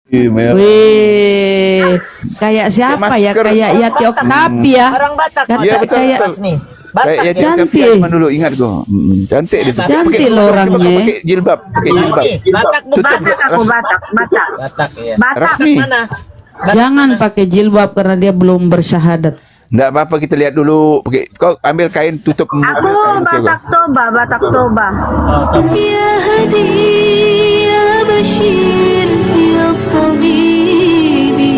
Wih, kayak siapa ya? Kayak Yati Oktavi ya. Orang Batak. Kayak Resmi. Batak ya. Cantik. Dulu ingat gua. Cantik dia. Cantik loh orangnya. Pakai jilbab, Batak, aku Batak. Batak ya. Batak mana? Jangan pakai jilbab karena dia belum bersyahadat. Enggak apa-apa, kita lihat dulu. Oke, kau ambil kain tutup. Aku Batak Toba. Ya Hadi ya Bashir ya Tabibi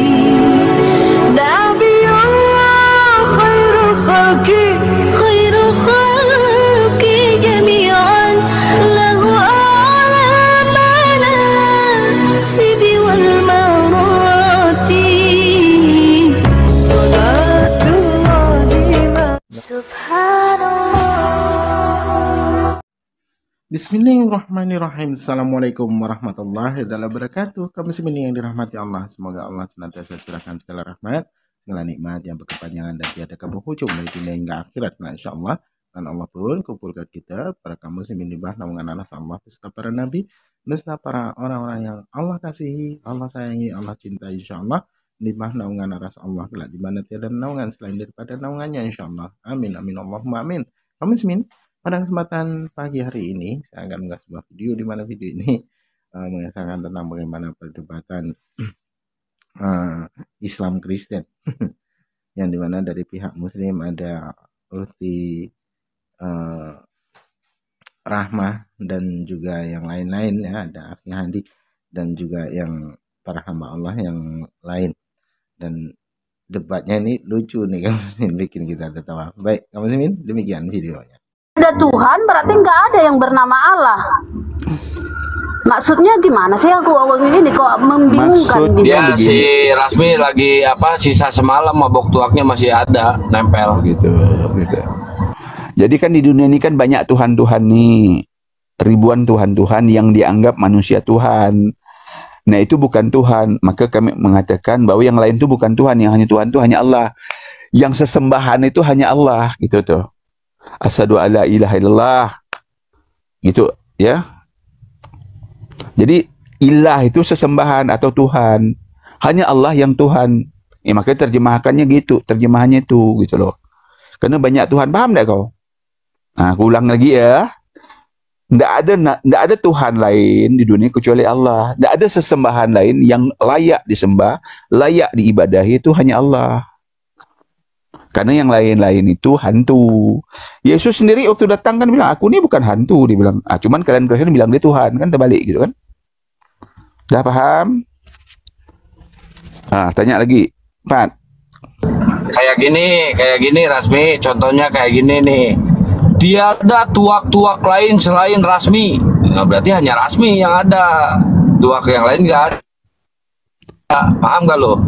Nabi Allah khairul khalqi jami'an lahu a'la manasibi wal marati Bismillahirrahmanirrahim. Assalamualaikum warahmatullahi wabarakatuh. Kaum muslimin yang dirahmati Allah, semoga Allah senantiasa curahkan segala rahmat, segala nikmat yang berkepanjangan dan tiada keberhujung dari dunia hingga akhirat. Nah, insyaallah dan Allah pun kumpulkan kita para kaum muslimin di bawah naungan Allah beserta para nabi, beserta para orang-orang yang Allah kasihi, Allah sayangi, Allah cintai, insyaallah di bawah naungan aras Allah kelak di mana tiada naungan selain daripada naungannya, insyaallah. Amin amin Allahumma amin. Kaum muslimin, pada kesempatan pagi hari ini saya akan mengunggah sebuah video di mana video ini mengisahkan tentang bagaimana perdebatan Islam Kristen yang dimana dari pihak Muslim ada Ukhti Rahmah dan juga yang lain-lain ya, ada Akhi Handi dan juga yang para hamba Allah yang lain, dan debatnya ini lucu nih kamu muslimin, bikin kita tertawa. Baik kamu muslimin, demikian videonya. Ada Tuhan berarti nggak ada yang bernama Allah. Maksudnya gimana sih aku ini kok membingungkan? Dia si Rasmi lagi apa, sisa semalam mabok tuaknya masih ada nempel gitu. Jadi kan di dunia ini kan banyak Tuhan-Tuhan nih, ribuan Tuhan-Tuhan yang dianggap manusia Tuhan. Nah itu bukan Tuhan, maka kami mengatakan bahwa yang lain itu bukan Tuhan, yang hanya Tuhan itu hanya Allah. Yang sesembahan itu hanya Allah, gitu tuh. Asyhadu alla ilaha illallah, gitu ya. Jadi ilah itu sesembahan atau Tuhan, hanya Allah yang Tuhan. Ya makanya terjemahkannya gitu, terjemahannya itu gitu loh. Karena banyak Tuhan, paham enggak kau? Nah, aku ulang lagi ya. Nggak ada Tuhan lain di dunia kecuali Allah. Nggak ada sesembahan lain yang layak disembah, layak diibadahi, itu hanya Allah. Karena yang lain-lain itu hantu. Yesus sendiri waktu datang kan bilang, aku ini bukan hantu. Dia bilang, cuman kalian Kristen bilang dia Tuhan. Kan terbalik gitu kan. Dah paham? Tanya lagi, Pat. kayak gini Rasmi, contohnya kayak gini nih. Dia ada tuak-tuak lain selain Rasmi. Nah, berarti hanya Rasmi yang ada. Tuak yang lain nggak ada. Paham gak lo?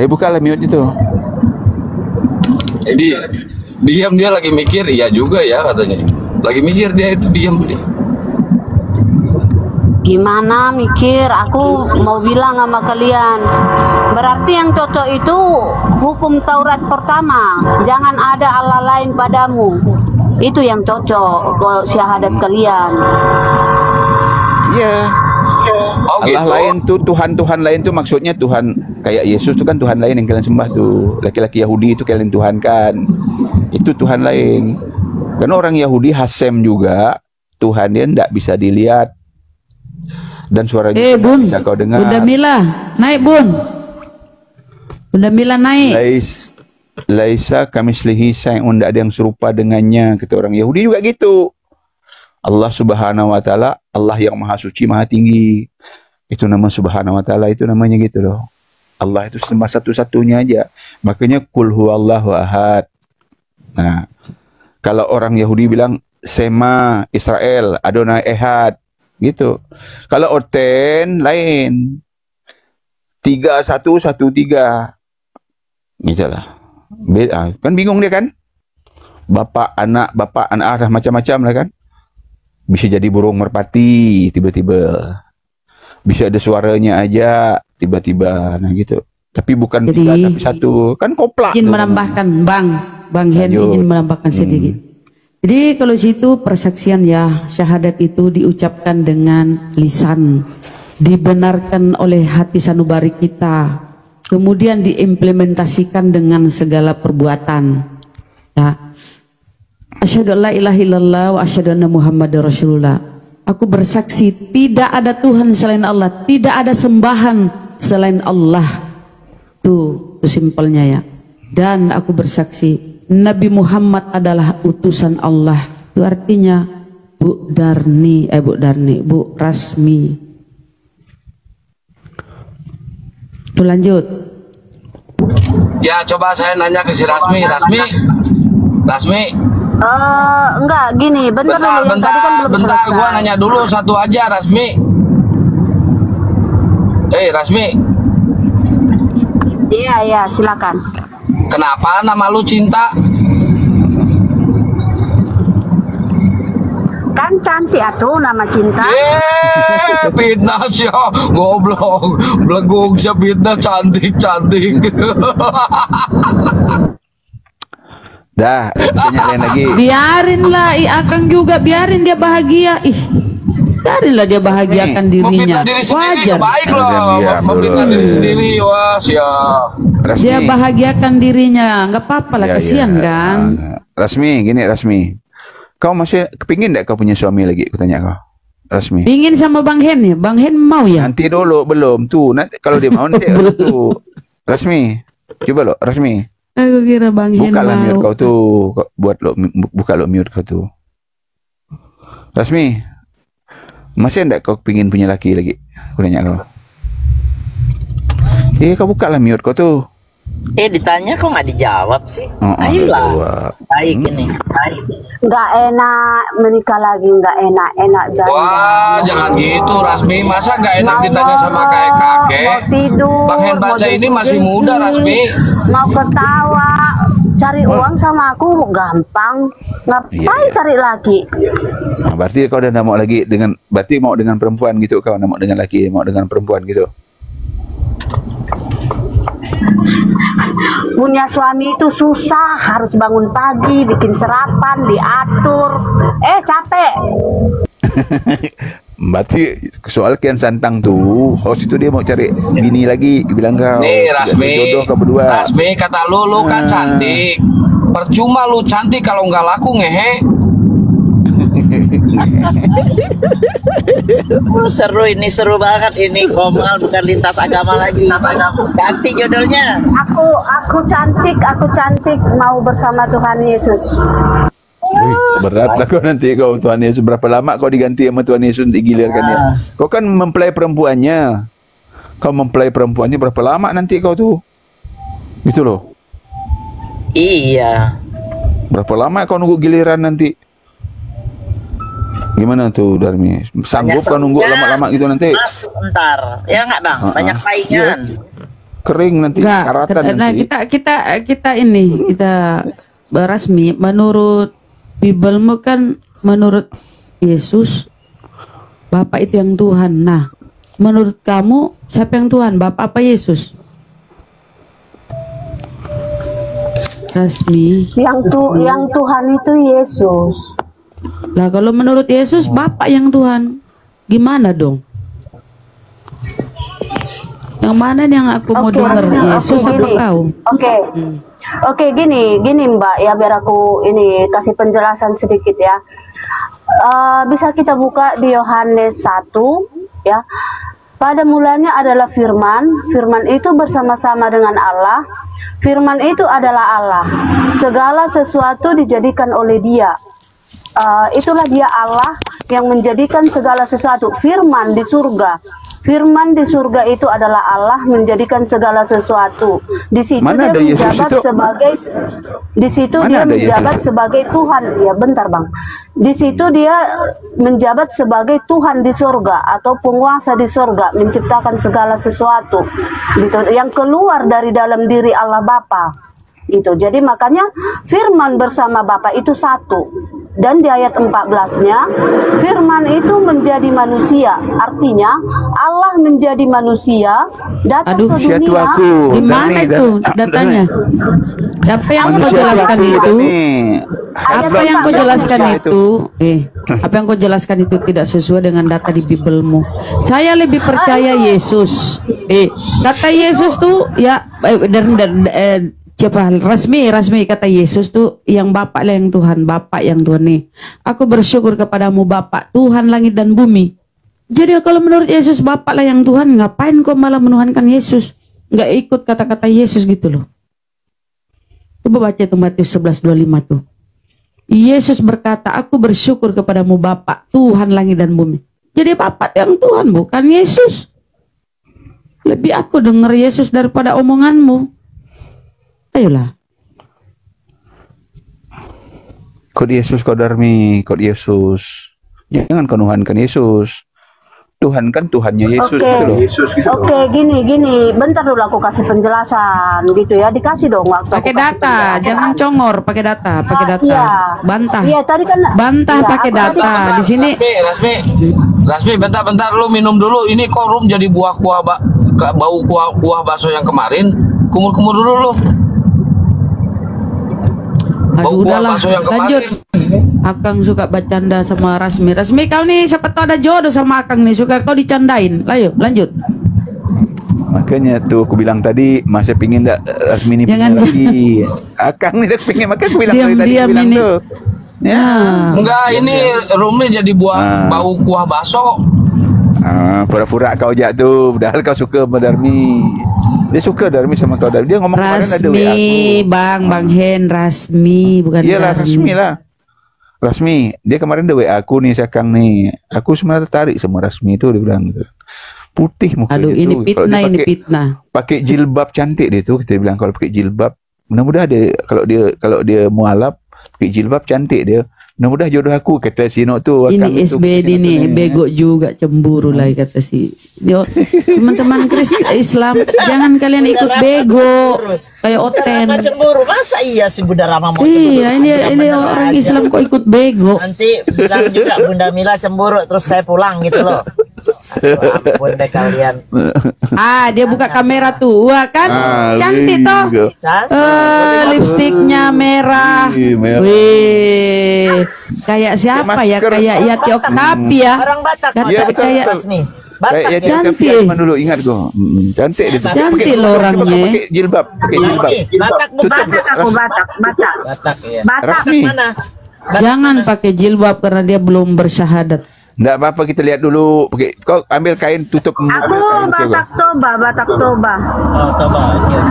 Bukalah mute itu. Diam, dia lagi mikir. Iya juga ya katanya. Lagi mikir dia itu, diam dia. Gimana mikir? Aku mau bilang sama kalian, berarti yang cocok itu hukum Taurat pertama, jangan ada Allah lain padamu. Itu yang cocok ke syahadat kalian. Iya. Oh, Allah gitu. lain tuh, Tuhan lain tuh maksudnya Tuhan kayak Yesus tuh kan Tuhan lain yang kalian sembah tuh. Laki-laki Yahudi itu kalian Tuhan kan. Itu Tuhan lain. Karena orang Yahudi Hasem juga, Tuhan dia enggak bisa dilihat. Dan suaranya Bun, bisa kau dengar. Bunda Mila, naik Bun. Bunda Mila naik. Laisa kamislihi syai'un, enggak ada yang serupa dengannya, kata orang Yahudi juga gitu. Allah Subhanahu wa taala, Allah yang maha suci, maha tinggi. Itu nama Subhanahu wa taala, itu namanya gitu loh. Allah itu cuma satu-satunya aja. Makanya kul huwallahu ahad. Nah, kalau orang Yahudi bilang Sema Israel, Adonai Ehad, gitu. Kalau Orten lain, 3113, gitu lah. Beda, kan bingung dia kan? Bapak anak ada macam-macam lah kan? Bisa jadi burung merpati tiba-tiba, bisa ada suaranya aja tiba-tiba, nah gitu. Tapi bukan Jadi, tiga tapi satu. Kan koplak. Izin tuh. menambahkan, Bang Hen, Lanjut. izin menambahkan sedikit. Jadi kalau situ persaksian ya, syahadat itu diucapkan dengan lisan, dibenarkan oleh hati sanubari kita, kemudian diimplementasikan dengan segala perbuatan. Ya. Asyhadu an la ilaha illallah wa asyhadu anna Muhammadar Rasulullah. Aku bersaksi tidak ada Tuhan selain Allah, tidak ada sembahan selain Allah. Tuh simpelnya ya. Dan aku bersaksi Nabi Muhammad adalah utusan Allah. Itu artinya Bu Rasmi. Tuh lanjut. Ya coba saya nanya ke si Rasmi. Enggak, gini, bentar dulu. Yang tadi kan belum Bentar, selesai. gua nanya dulu satu aja, Rasmi. Rasmi, Iya, silakan. kenapa nama lu Cinta? Kan cantik atuh nama Cinta. Fitnah sih, goblok, belegung sih fitnah cantik. Dah, tanya lain lagi. Biarinlah Akang juga, biarin dia bahagia. Biarinlah dia bahagiakan dirinya. Memfitnah diri sendiri Wajar. baik loh, Diam memfitnah dulu. diri sendiri, wah siap. Rasmi. Dia bahagiakan dirinya, nggak apa-apa lah, Ya, kasihan ya. kan. Rasmi, gini Rasmi. Kau masih kepingin enggak kau punya suami lagi? Aku tanya kau. Rasmi. Pingin sama Bang Hen ya, Bang Hen mau ya. Nanti dulu, belum. Tuh, nanti kalau dia mau nanti tuh. Rasmi. Coba lo, Rasmi. Aku kira Bang Hen Bukalah mute mau. kau tuh. Buat lo buka lo mute kau tuh. Rasmi. Masih enggak kau pingin punya laki lagi? Aku tanya kau. Kau bukalah mute kau tuh. Ditanya kok nggak dijawab sih? Oh, Ayolah. jawab. Baik ini. Baik. Nggak enak menikah lagi, nggak enak jadi. Wah, jangan gitu Rasmi, masa nggak enak ditanya sama kayak kakek? Mau tidur. Bang Hen baca mau ini masih jogging, muda Rasmi. Mau ketawa, cari uang sama aku gampang. Ngapain Iya. cari laki? Nah, berarti kau udah mau lagi dengan, berarti mau dengan perempuan gitu kau, mau dengan laki, mau dengan perempuan gitu. Punya suami itu susah, harus bangun pagi, bikin sarapan, diatur. Capek. Berarti soal Kian Santang tuh, host itu dia mau cari bini lagi, bilang kau. Nih Rasmi, Jodoh kau berdua. Rasmi kata lu kan cantik. Percuma lu cantik kalau nggak laku ngehe. Seru ini, seru banget ini. Komal bukan lintas agama lagi. Ganti judulnya. Aku cantik mau bersama Tuhan Yesus. Wih, berat lah kau nanti kau Tuhan Yesus. Berapa lama kau diganti sama Tuhan Yesus digilirkan ya? Kau kan mempelai perempuannya. Kau mempelai perempuannya berapa lama nanti kau tuh? Gitu loh. Iya. Berapa lama kau nunggu giliran nanti? Gimana tuh Darmi? Sanggup kau nunggu lama-lama gitu nanti? Mas, ntar. Ya nggak bang? Banyak saingan. Kering nanti, Enggak, karatan nah nanti. kita Rasmi, menurut Bibelmu kan, menurut Yesus Bapak itu yang Tuhan. Nah, menurut kamu siapa yang Tuhan, Bapak apa Yesus? Rasmi. Yang Tuhan itu Yesus. Lah kalau menurut Yesus Bapak yang Tuhan, gimana dong? Yang mana nih yang aku mau dengar, Yesus Oke, atau gini. kau? Oke, gini Mbak ya, biar aku ini kasih penjelasan sedikit ya. Bisa kita buka di Yohanes 1 ya. Pada mulanya adalah firman, firman itu bersama-sama dengan Allah, firman itu adalah Allah. Segala sesuatu dijadikan oleh Dia. Itulah Dia Allah yang menjadikan segala sesuatu. Firman di surga itu adalah Allah menjadikan segala sesuatu. Di situ Mana dia ada Yesus menjabat itu? sebagai, di situ Mana dia ada menjabat Yesus? sebagai Tuhan. Ya bentar bang. Di situ dia menjabat sebagai Tuhan di surga atau penguasa di surga, menciptakan segala sesuatu. Gitu. Yang keluar dari dalam diri Allah Bapa. Itu. Jadi makanya firman bersama Bapa itu satu. Dan di ayat 14-nya, firman itu menjadi manusia. Artinya, Allah menjadi manusia, datang Aduh, ke Siapa dunia. aku? Di mana itu datanya? Apa yang kau jelaskan itu? Apa yang kau jelaskan itu? Apa yang kau jelaskan itu tidak sesuai dengan data di Bibelmu. Saya lebih percaya Yesus. Kata Yesus tuh ya siapa Rasmi kata Yesus tuh yang Bapak lah yang Tuhan, Bapak yang Tuhan nih. Aku bersyukur kepadamu Bapak, Tuhan langit dan bumi. Jadi kalau menurut Yesus Bapak lah yang Tuhan, ngapain kau malah menuhankan Yesus? Nggak ikut kata-kata Yesus gitu loh. Coba baca tuh Matius 11:25 tuh. Yesus berkata, aku bersyukur kepadamu Bapak, Tuhan langit dan bumi. Jadi Bapak yang Tuhan, bukan Yesus. Lebih aku dengar Yesus daripada omonganmu. Ayolah. Kod Yesus, kod Darmi, kod Yesus. Jangan kau nuhankan Yesus. Tuhan kan Tuhannya Yesus Oke, gitu loh. oke, gini, bentar dulu aku kasih penjelasan gitu ya, dikasih dong waktu. Pakai aku kasih data, penjelasan. jangan congor, pakai data. Iya. Bantah. Iya, tadi kan Bantah iya, pakai aku tadi- data. Di sini Rasmi, bentar lu minum dulu. Ini kok rum jadi bau kuah bakso yang kemarin. Kumur-kumur dulu lu. Bau aduh kuah udahlah, bakso yang lanjut. kemarin. Akang suka bercanda sama Rasmi. Rasmi kau nih siapa tahu ada jodoh sama Akang nih, suka kau dicandain. Ayo, lanjut. Makanya tuh aku bilang tadi masih pingin tak Rasmi ni Jangan. punya lagi. Akang ni dah pingin, makanya aku bilang dari tadi Diam-diam aku bilang ini. tuh. Ya. Enggak, ini rum nih jadi bau kuah bakso. Pura-pura kau jak tu, padahal kau suka sama Darmi. Dia suka Darmi sama kau Darmi. Dia ngomong kemarin ada WA aku. Rasmi, Bang Hen, Rasmi bukan Iyalah Darmi. Rasmi lah. Rasmi, dia kemarin ada WA aku nih Sakang nih. Aku sebenarnya tertarik sama Rasmi itu, dia bilang gitu. Putih muka Aduh, dia ini tuh. Kalau fitnah, dia ini pakai- fitnah. pakai jilbab cantik dia tuh, kita bilang kalau pakai jilbab mudah-mudahan dia kalau dia mualaf pakai jilbab cantik dia, mudah-mudahan jodoh aku, kata si Nok tu. Ini Akang tu, SBD kata nih, tu bego juga, cemburu lah kata si. Yo, teman-teman Islam, jangan kalian ikut bego kayak Oten. Rama cemburu, masa iya si Bunda Rama mau cemburu? Iya, ini Bener-bener orang aja. Islam kok ikut bego. Nanti bilang juga Bunda Mila cemburu terus saya pulang gitu loh. Aduh, ampun deh kalian. Ah, dia buka kamera tuh, wah kan, cantik toh. Cantik. Lipstiknya merah. Ih, merah. Wih, kayak siapa ya? Masker. Kayak Yati Okapi ya. Orang Batak Kata- mau Iya, tak betul, kayak betul. Rasmi. Batak Kayak ya. Cantik. zaman dulu, ingat kau. Cantik dia tu. Cantik Pakai- loh orangnya. Pakai jilbab, pakai jilbab. Rasmi, Batak bu Tutup. Batak. Aku Batak. Batak ya. Rasmi. Mana? Jangan pakai jilbab karena dia belum bersyahadat. Enggak apa-apa, kita lihat dulu. Pakai, kau ambil kain tutup. Aku Batak Toba. Oh, coba. Iya.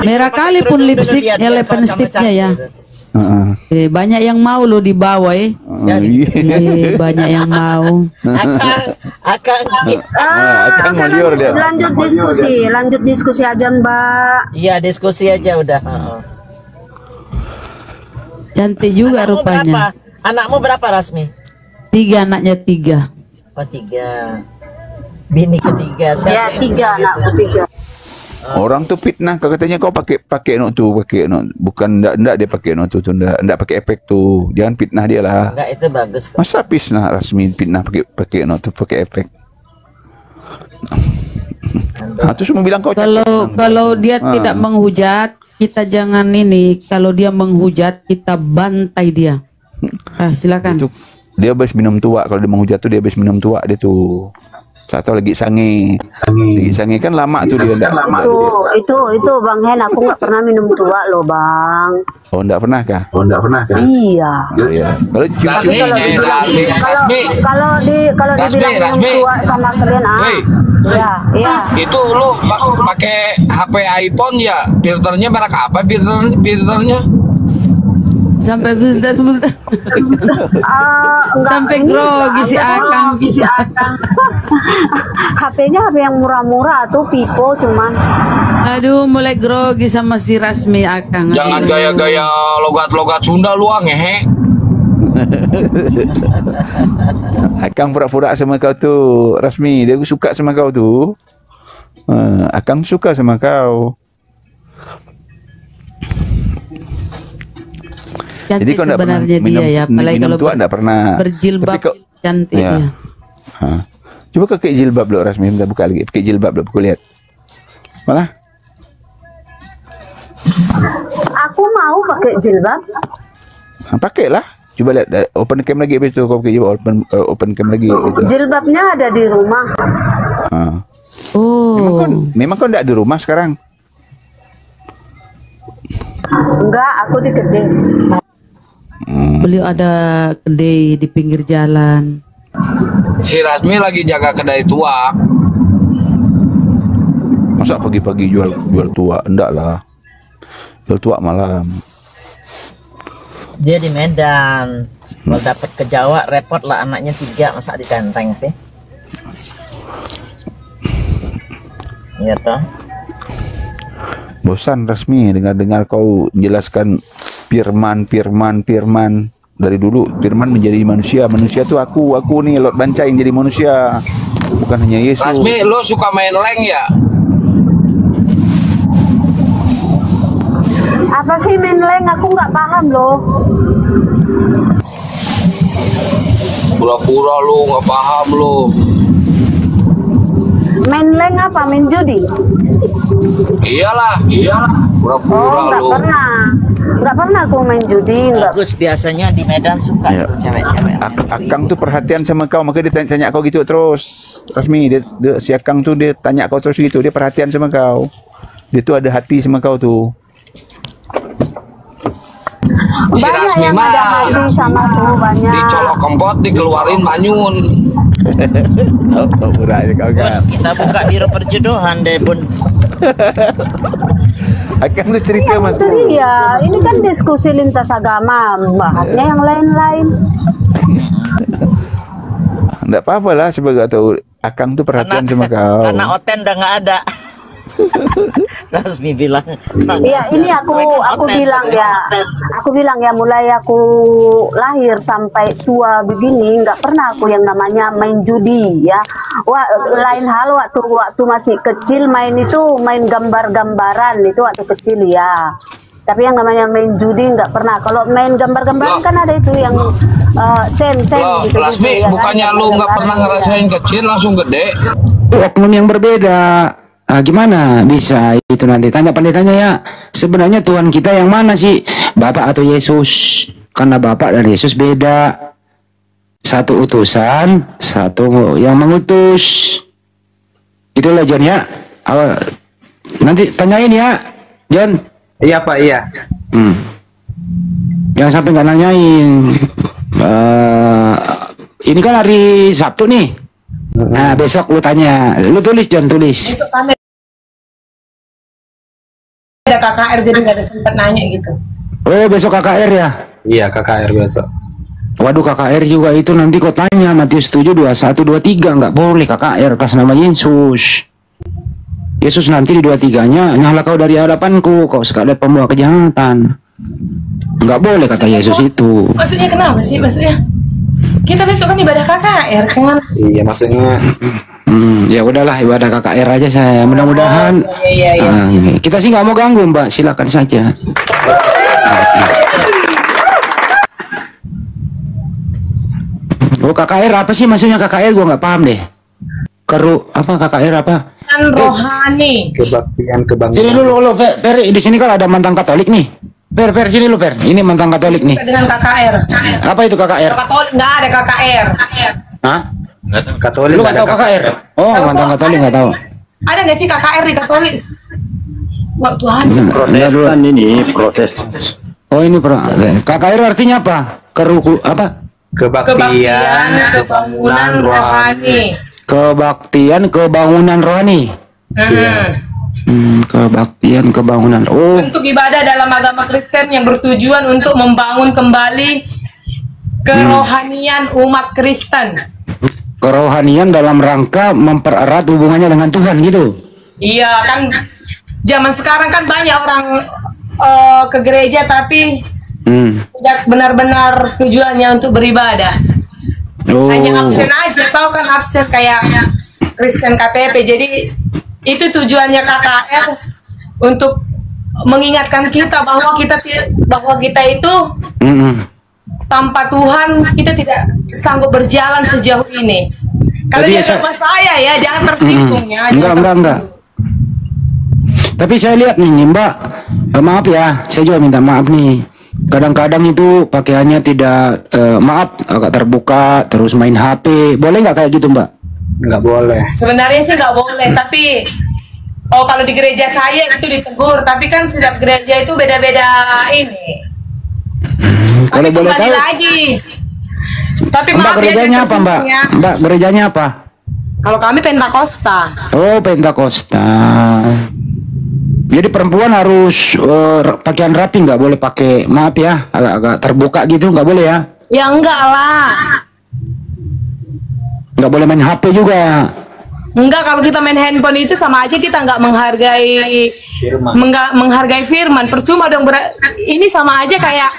Merah kali pun lipstiknya, lipsticknya ya. Banyak yang mau lo di bawah banyak yang mau. Akang. Akang mau liur dia. Lanjut diskusi aja Mbak. Iya diskusi aja udah. Cantik juga Anakmu rupanya. berapa? Anakmu berapa Rasmi? 3 anaknya 3. Oh 3. Bini ketiga. Ya, 3 anakku 3. Orang tu fitnah, kau katanya kau pakai nok tu, pakai nok, bukan ndak dia pakai nok tu ndak pakai efek tu. Jangan fitnah dia lah. Enggak itu bagus. Masa fitnah Rasmi fitnah pakai nok tu, pakai efek. Tu semua bilang kau Kalau dia tidak menghujat, kita jangan ini. Kalau dia menghujat, kita bantai dia. Silakan. itu dia habis minum tua. Kalau dia menghujat tu dia habis minum tua dia tu. Atau lagi sange. Lagi sange kan lama tu dia ndak. Itu Bang Hen, aku nggak pernah minum tua loh Bang. Oh ndak pernah kah? Iya. Ya. Kalau Rasmi, Kalau dibilang minum Rasmi. tua sama kalian Woi. Iya. Itu lu pakai HP iPhone ya? Filternya merek apa filternya? Sampai bentar. Sampai grogi si Akang. HP-nya HP yang murah-murah tuh Vivo cuman. Aduh, mulai grogi sama si Rasmi Akang. Jangan gaya-gaya logat-logat Sunda lu ngehe. Akang pura-pura sama kau tu, Rasmi. Dia suka sama kau tu. Akang suka sama kau. cantik kau nggak pernah sebenarnya dia ya, apalagi minum kalau tua nggak pernah. berjilbab Tapi kau- cantik Ya. ya. Ha. Cuba kau pakai jilbab dulu Rasmi, kita buka lagi. Pakai jilbab dulu, aku lihat. Malah. Aku mau pakai jilbab. Pakailah. Cuba lihat open cam lagi besok kau pakai jilbab, open cam lagi gitu. Jilbabnya ada di rumah. Ha. Oh, Memang kau enggak di rumah sekarang. Enggak, aku di kedai. beliau ada kedai di pinggir jalan. Si Rasmi lagi jaga kedai tua. Masa pagi-pagi jual tua? Enggak lah. Jual tua malam. Dia di Medan. Kalau dapat ke Jawa repot lah, anaknya 3, masa ditenteng sih. Iya toh. Bosan Rasmi dengar kau jelaskan firman dari dulu. Firman menjadi manusia. Manusia tuh aku nih Lord Banca yang jadi manusia. Bukan hanya Yesus. Rasmi, lo suka main leng ya? Apa sih menleng? Aku nggak paham loh. Pura-pura lu nggak paham lu. Menleng apa? Main judi? Iyalah. Pura-pura Nggak lu. pernah. Nggak pernah aku main judi. Nggak. Bagus, biasanya di Medan suka Ya. tuh cewek-cewek. Akang tuh perhatian sama kau, maka dia tanya kau gitu terus. Rasmi, si Akang tuh dia tanya kau terus gitu, dia perhatian sama kau. Dia tuh ada hati sama kau tuh. Si Banyak Rasmi yang mah ada hati sama tuh, banyak. dicolok kempot, dikeluarin manyun. Oh, murah aja kau kan. Kita buka biro perjodohan deh, Bun. Akang tuh cerita sama Itu aku. dia. Ini kan diskusi lintas agama, bahasnya yang lain-lain. Enggak apa-apa lah sebagai tahu Akang tuh perhatian sama kau. Karena Oten udah nggak ada. Rasmi bilang. Iya, ini aku bilang ya. Aku bilang ya, mulai aku lahir sampai tua begini nggak pernah aku yang namanya main judi ya. Wah, lain hal waktu masih kecil main gambar-gambaran itu waktu kecil ya. Tapi yang namanya main judi nggak pernah. Kalau main gambar-gambaran Loh. kan ada itu yang sen Loh, gitu. Rasmi, ya kan? bukannya lu nggak pernah ngerasain kecil langsung gede? Oknum yang berbeda. Gimana bisa itu nanti tanya pendetanya ya. Sebenarnya Tuhan kita yang mana sih? Bapak atau Yesus? Karena Bapak dan Yesus beda. Satu utusan, satu yang mengutus. Itulah John ya. Nanti tanyain ya, John. Iya Pak, iya. Jangan sampai nggak nanyain. Ini kan hari Sabtu nih. Nah besok lu tanya. Lu tulis John, tulis. Besok kami ada KKR jadi nggak ada sempat nanya gitu. Oh besok KKR ya. Iya KKR besok. Waduh KKR juga itu nanti kau tanya Matius 7, 21, 23 nggak boleh KKR atas nama Yesus. Yesus nanti di 23-nya nyala kau dari hadapanku, kau sekalian pembawa kejahatan. Nggak boleh kata Yesus itu. Maksudnya kenapa sih? Maksudnya kita besok kan ibadah KKR kan? Iya maksudnya. Ya udahlah ibadah KKR aja saya. Mudah-mudahan. Iya. Kita sih nggak mau ganggu Mbak, silakan saja. Oh KKR apa sih maksudnya KKR? Gua nggak paham deh. Apa KKR apa? Kan rohani. Kebaktian Sini kebangunan. dulu Per, di sini kan ada mantan Katolik nih. Per, sini lu Per. Ini mantan Katolik nih. Dengan KKR. Apa itu KKR? Katolik nggak ada KKR. Hah? Katolik Lu nggak tahu KKR? Oh, mantan Katolik nggak tahu. Ada nggak sih KKR di Katolik? Wah Tuhan. Protestan ini protes. Oh ini KKR artinya apa? Apa? Kebaktian kebangunan rohani. Kebaktian kebangunan rohani. Kebaktian kebangunan. Oh, Untuk ibadah dalam agama Kristen yang bertujuan untuk membangun kembali kerohanian umat Kristen. kerohanian dalam rangka mempererat hubungannya dengan Tuhan gitu. Iya kan, zaman sekarang kan banyak orang ke gereja tapi tidak benar-benar tujuannya untuk beribadah. Oh. Hanya absen aja, tahu kan absen kayak Kristen KTP. Jadi itu tujuannya KKR untuk mengingatkan kita bahwa kita itu tanpa Tuhan kita tidak sanggup berjalan sejauh ini. Kalau Tapi dia saya- sama saya ya jangan tersinggung ya. jangan Enggak. Tapi saya lihat nih Mbak, maaf ya, saya juga minta maaf nih. Kadang-kadang itu pakaiannya tidak, maaf, agak terbuka, terus main HP. Boleh nggak kayak gitu Mbak? Nggak boleh. Sebenarnya sih nggak boleh, tapi kalau di gereja saya itu ditegur, tapi kan setiap gereja itu beda-beda ini. Kalau Tapi boleh kembali tahu, lagi. Tapi Mbak maaf ya, gerejanya jangan apa Mbak? tersinggung ya. Mbak gerejanya apa? Kalau kami Pentakosta. Oh, Pentakosta. Jadi perempuan harus pakaian rapi, nggak boleh pakai, maaf ya, agak-agak terbuka gitu, nggak boleh ya? Ya enggak lah. Nggak boleh main HP juga. Enggak, kalau kita main handphone itu sama aja kita nggak menghargai menghargai firman. Percuma dong, ini sama aja kayak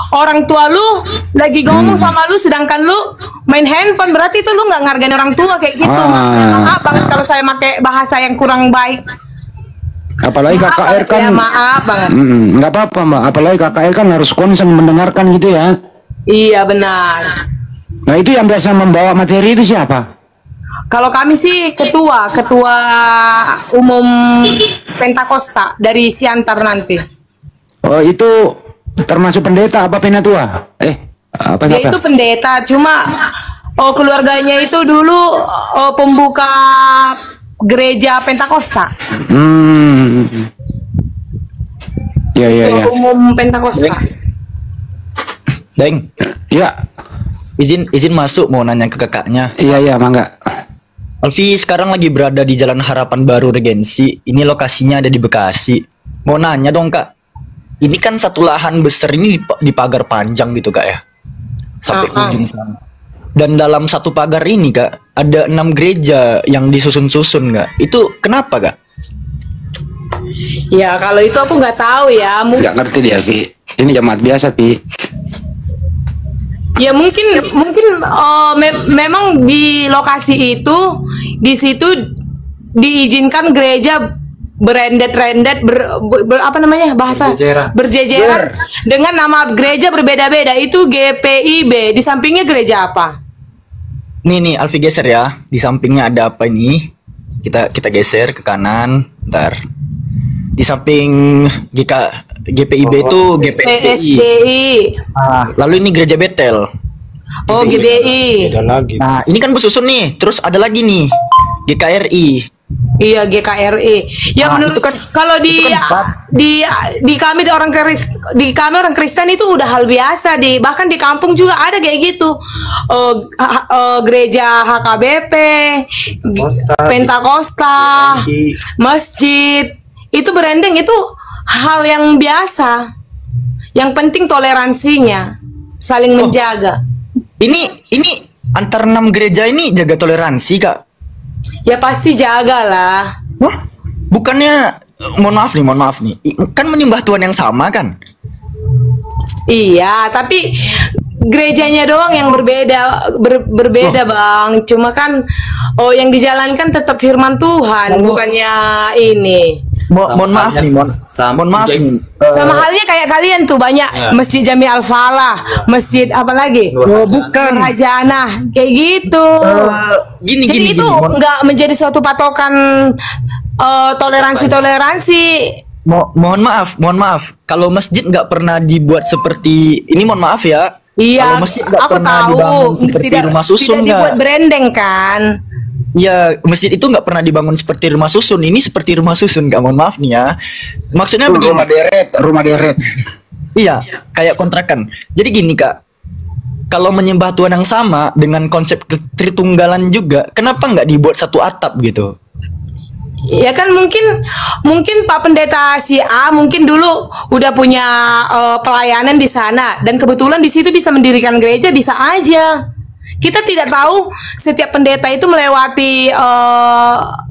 orang tua lu lagi ngomong sama lu sedangkan lu main handphone, berarti itu lu nggak ngargain orang tua kayak gitu. Maaf banget kalau saya pakai bahasa yang kurang baik. Apalagi Maaf KKR banget kan, ya, maaf banget. nggak apa-apa Mbak. Apalagi KKR kan harus konsen mendengarkan gitu ya. Iya benar. Nah itu yang biasa membawa materi itu siapa? Kalau kami sih ketua umum Pentakosta dari Siantar nanti. Oh itu termasuk pendeta apa penatua? Apa Dia siapa? itu pendeta, cuma keluarganya itu dulu pembuka gereja Pentakosta. Ya. Ketua umum Pentakosta. Deng. Ya. Izin masuk, mau nanya ke kakaknya. Iya, mangga. Alfi sekarang lagi berada di Jalan Harapan Baru Regensi. Ini lokasinya ada di Bekasi. Mau nanya dong kak, ini kan satu lahan besar ini di pagar panjang gitu kak ya, sampai ujung sana. Dan dalam satu pagar ini kak, ada 6 gereja yang disusun-susun kak. Itu kenapa kak? Ya kalau itu aku nggak tahu ya. Nggak ngerti dia, Pi. Ini jamaat biasa, Pi. Ya mungkin memang di lokasi itu di situ diizinkan gereja berendet-rendet apa namanya bahasa berjejeran dengan nama gereja berbeda-beda. Itu GPIB. Di sampingnya gereja apa? Nih Alfi geser ya. Di sampingnya ada apa ini? Kita geser ke kanan. Bentar. Di samping GPIB itu GPSDI. Lalu ini gereja Betel. Oh, GBI. Nah, ini kan bersusun nih. Terus ada lagi nih GKRI. Iya, GKRI. Ya menurut kalau di kami orang Kristen itu udah hal biasa, bahkan di kampung juga ada kayak gitu. Gereja HKBP, Pentakosta, masjid. Itu berendeng, itu hal yang biasa. Yang penting toleransinya, saling menjaga. Ini antar 6 gereja ini jaga toleransi kak? Ya pasti jagalah. Wah, bukannya mohon maaf nih, kan menyembah Tuhan yang sama kan? Iya, tapi gerejanya doang yang berbeda Bang. Cuma kan yang dijalankan tetap firman Tuhan, bukannya ini. Mohon maaf nih, mohon maaf nih. Sama halnya kayak kalian tuh banyak Masjid Jami Al-Falah, masjid apa lagi? Bukan. Nurhajana, kayak gitu. Jadi itu nggak menjadi suatu patokan toleransi. Mohon maaf. Kalau masjid nggak pernah dibuat seperti ini, mohon maaf ya. Iya, kalau masjid nggak aku pernah tahu. dibangun seperti rumah susun tidak dibuat nggak? berendeng kan? Iya, masjid itu nggak pernah dibangun seperti rumah susun. Ini seperti rumah susun, kak. Mohon maaf nih ya. Maksudnya begini. Rumah deret. Iya, kayak kontrakan. Jadi gini kak, kalau menyembah Tuhan yang sama dengan konsep tritunggalan juga, kenapa nggak dibuat satu atap gitu? Ya kan mungkin Pak Pendeta si A mungkin dulu udah punya pelayanan di sana dan kebetulan di situ bisa mendirikan gereja, bisa aja. Kita tidak tahu setiap pendeta itu melewati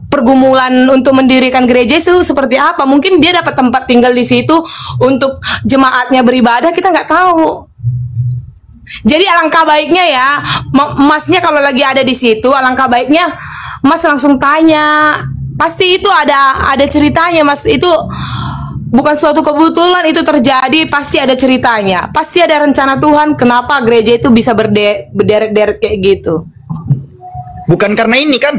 pergumulan untuk mendirikan gereja itu seperti apa. Mungkin dia dapat tempat tinggal di situ untuk jemaatnya beribadah, kita nggak tahu. Jadi alangkah baiknya ya, Masnya kalau lagi ada di situ, alangkah baiknya Mas langsung tanya. Pasti itu ada ceritanya, Mas. Itu bukan suatu kebetulan itu terjadi, pasti ada ceritanya. Pasti ada rencana Tuhan kenapa gereja itu bisa berderet-deret kayak gitu. Bukan karena ini kan?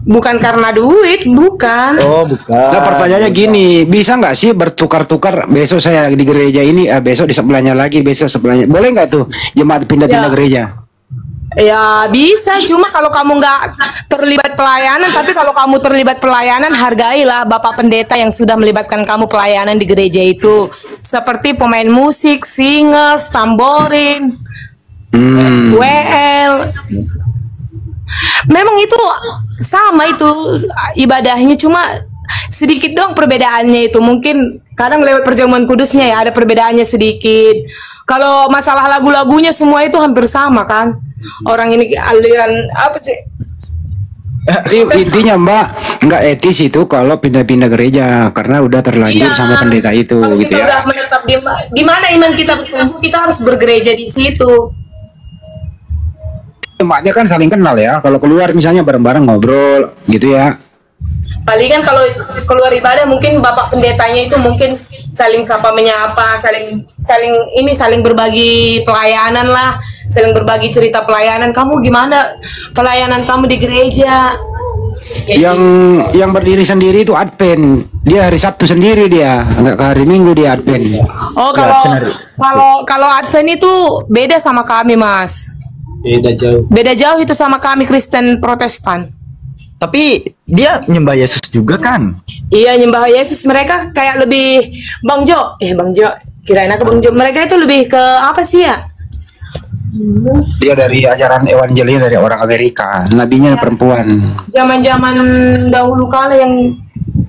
Bukan karena duit, bukan. Oh, bukan. Nah, pertanyaannya gini, bisa nggak sih bertukar-tukar? Besok saya di gereja ini, besok di sebelahnya lagi, besok sebelahnya. Boleh nggak tuh jemaat pindah-pindah Ya. gereja? Ya bisa, cuma kalau kamu nggak terlibat pelayanan, tapi kalau kamu terlibat pelayanan, hargailah Bapak Pendeta yang sudah melibatkan kamu pelayanan di gereja itu. Seperti pemain musik, singers, tamborin, WL. Memang itu sama itu ibadahnya, cuma sedikit doang perbedaannya itu. Mungkin kadang lewat perjamuan kudusnya ya ada perbedaannya sedikit. Kalau masalah lagu-lagunya semua itu hampir sama kan. Orang ini aliran apa sih? Intinya Mbak, nggak etis itu kalau pindah-pindah gereja karena udah terlanjur Iya. sama pendeta itu Kalau gitu kita ya. udah menetap di mana iman kita bertumbuh, kita harus bergereja di situ. Jemaatnya kan saling kenal ya. Kalau keluar misalnya bareng-bareng ngobrol gitu ya. Palingan kalau keluar ibadah mungkin Bapak Pendetanya itu mungkin saling sapa menyapa, saling berbagi pelayanan lah, saling berbagi cerita pelayanan. Kamu gimana pelayanan kamu di gereja? Yang berdiri sendiri itu Advent. Dia hari Sabtu sendiri dia, nggak ke hari Minggu dia Advent. Oh, kalau Advent itu beda sama kami, Mas. Beda jauh. Beda jauh itu sama kami Kristen Protestan. Tapi dia nyembah Yesus juga kan? Iya, nyembah Yesus. Mereka kayak lebih Bang Jo, kirain aku Bang Jo. Mereka itu lebih ke apa sih ya? Dia dari ajaran Evangelia dari orang Amerika. Nabinya perempuan. Zaman-zaman dahulu kala yang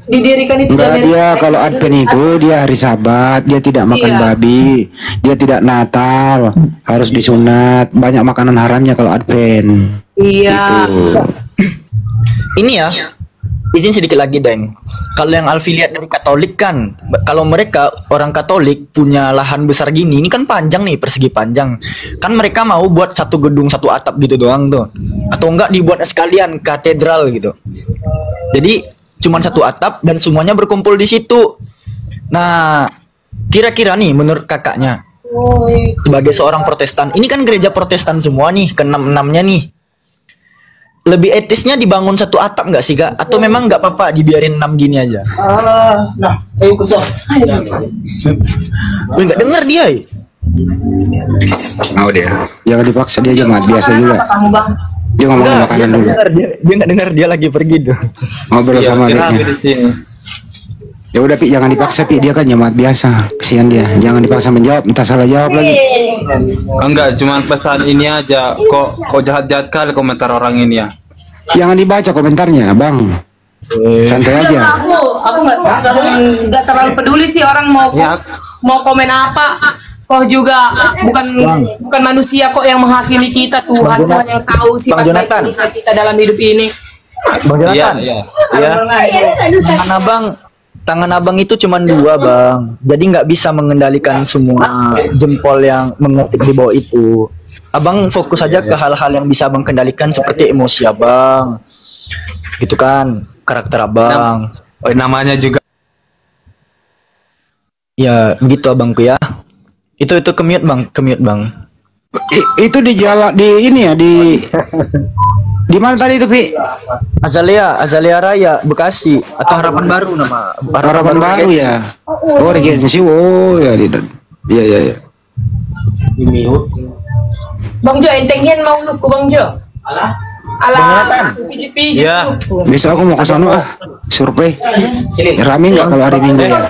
didirikan itu Enggak, dari dia kalau Advent itu dia hari Sabat, dia tidak makan Iya. babi, dia tidak Natal, harus disunat, banyak makanan haramnya kalau Advent. Iya. Gitu. Ini ya, izin sedikit lagi Deng. Kalau yang Alfi lihat dari Katolik kan, kalau mereka orang Katolik punya lahan besar gini, ini kan panjang nih, persegi panjang. Kan mereka mau buat satu gedung satu atap gitu doang tuh, atau enggak dibuat sekalian katedral gitu. Jadi cuman satu atap dan semuanya berkumpul di situ. Nah, kira-kira nih menurut kakaknya, sebagai seorang Protestan, ini kan gereja Protestan semua nih, ke-6-6-nya nih. Lebih etisnya dibangun satu atap nggak sih kak? Atau memang nggak apa-apa dibiarin 6 gini aja? Nah, ayo kesel. Lu nggak denger dia? Mau dia. Jangan dipaksa, dia jemaat biasa juga. Kamu Bang. Dia ngomongin makanan dulu. Dia nggak denger, dia lagi pergi tuh. Ngobrol sama kira adiknya. di sini. Ya udah Pi, jangan dipaksa Pi, dia kan jemaat biasa. Kesian dia. Jangan dipaksa menjawab, entah salah jawab lagi. Enggak, cuman pesan ini aja. Kok jahat-jahat kali komentar orang ini ya. Jangan dibaca komentarnya, Bang. Santai aja. Aku nggak terlalu peduli sih orang mau komen apa. Kok juga bukan manusia kok yang menghakimi kita, Tuhan yang tahu sifat baik kita dalam hidup ini. Bang Jonathan, Iya. tangan abang itu cuma 2 bang, jadi nggak bisa mengendalikan semua jempol yang mengetik di bawah itu. Abang fokus aja ke hal-hal yang bisa abang kendalikan seperti emosi abang, gitu kan, karakter abang. Namanya juga. Ya gitu abangku ya. Itu kemute bang. Itu di jalan di ini ya di mana tadi itu Pi? Azalea Raya Bekasi atau Harapan Baru nama. Harapan baru Regency. ya. Oh Regency, oh ya iya. Bang Jo, entengin mau luku Bang Jo. Alah, pijit-pijit Iya. luku. Besok aku mau ke sana survei. Rame nggak kalau hari Minggu ya?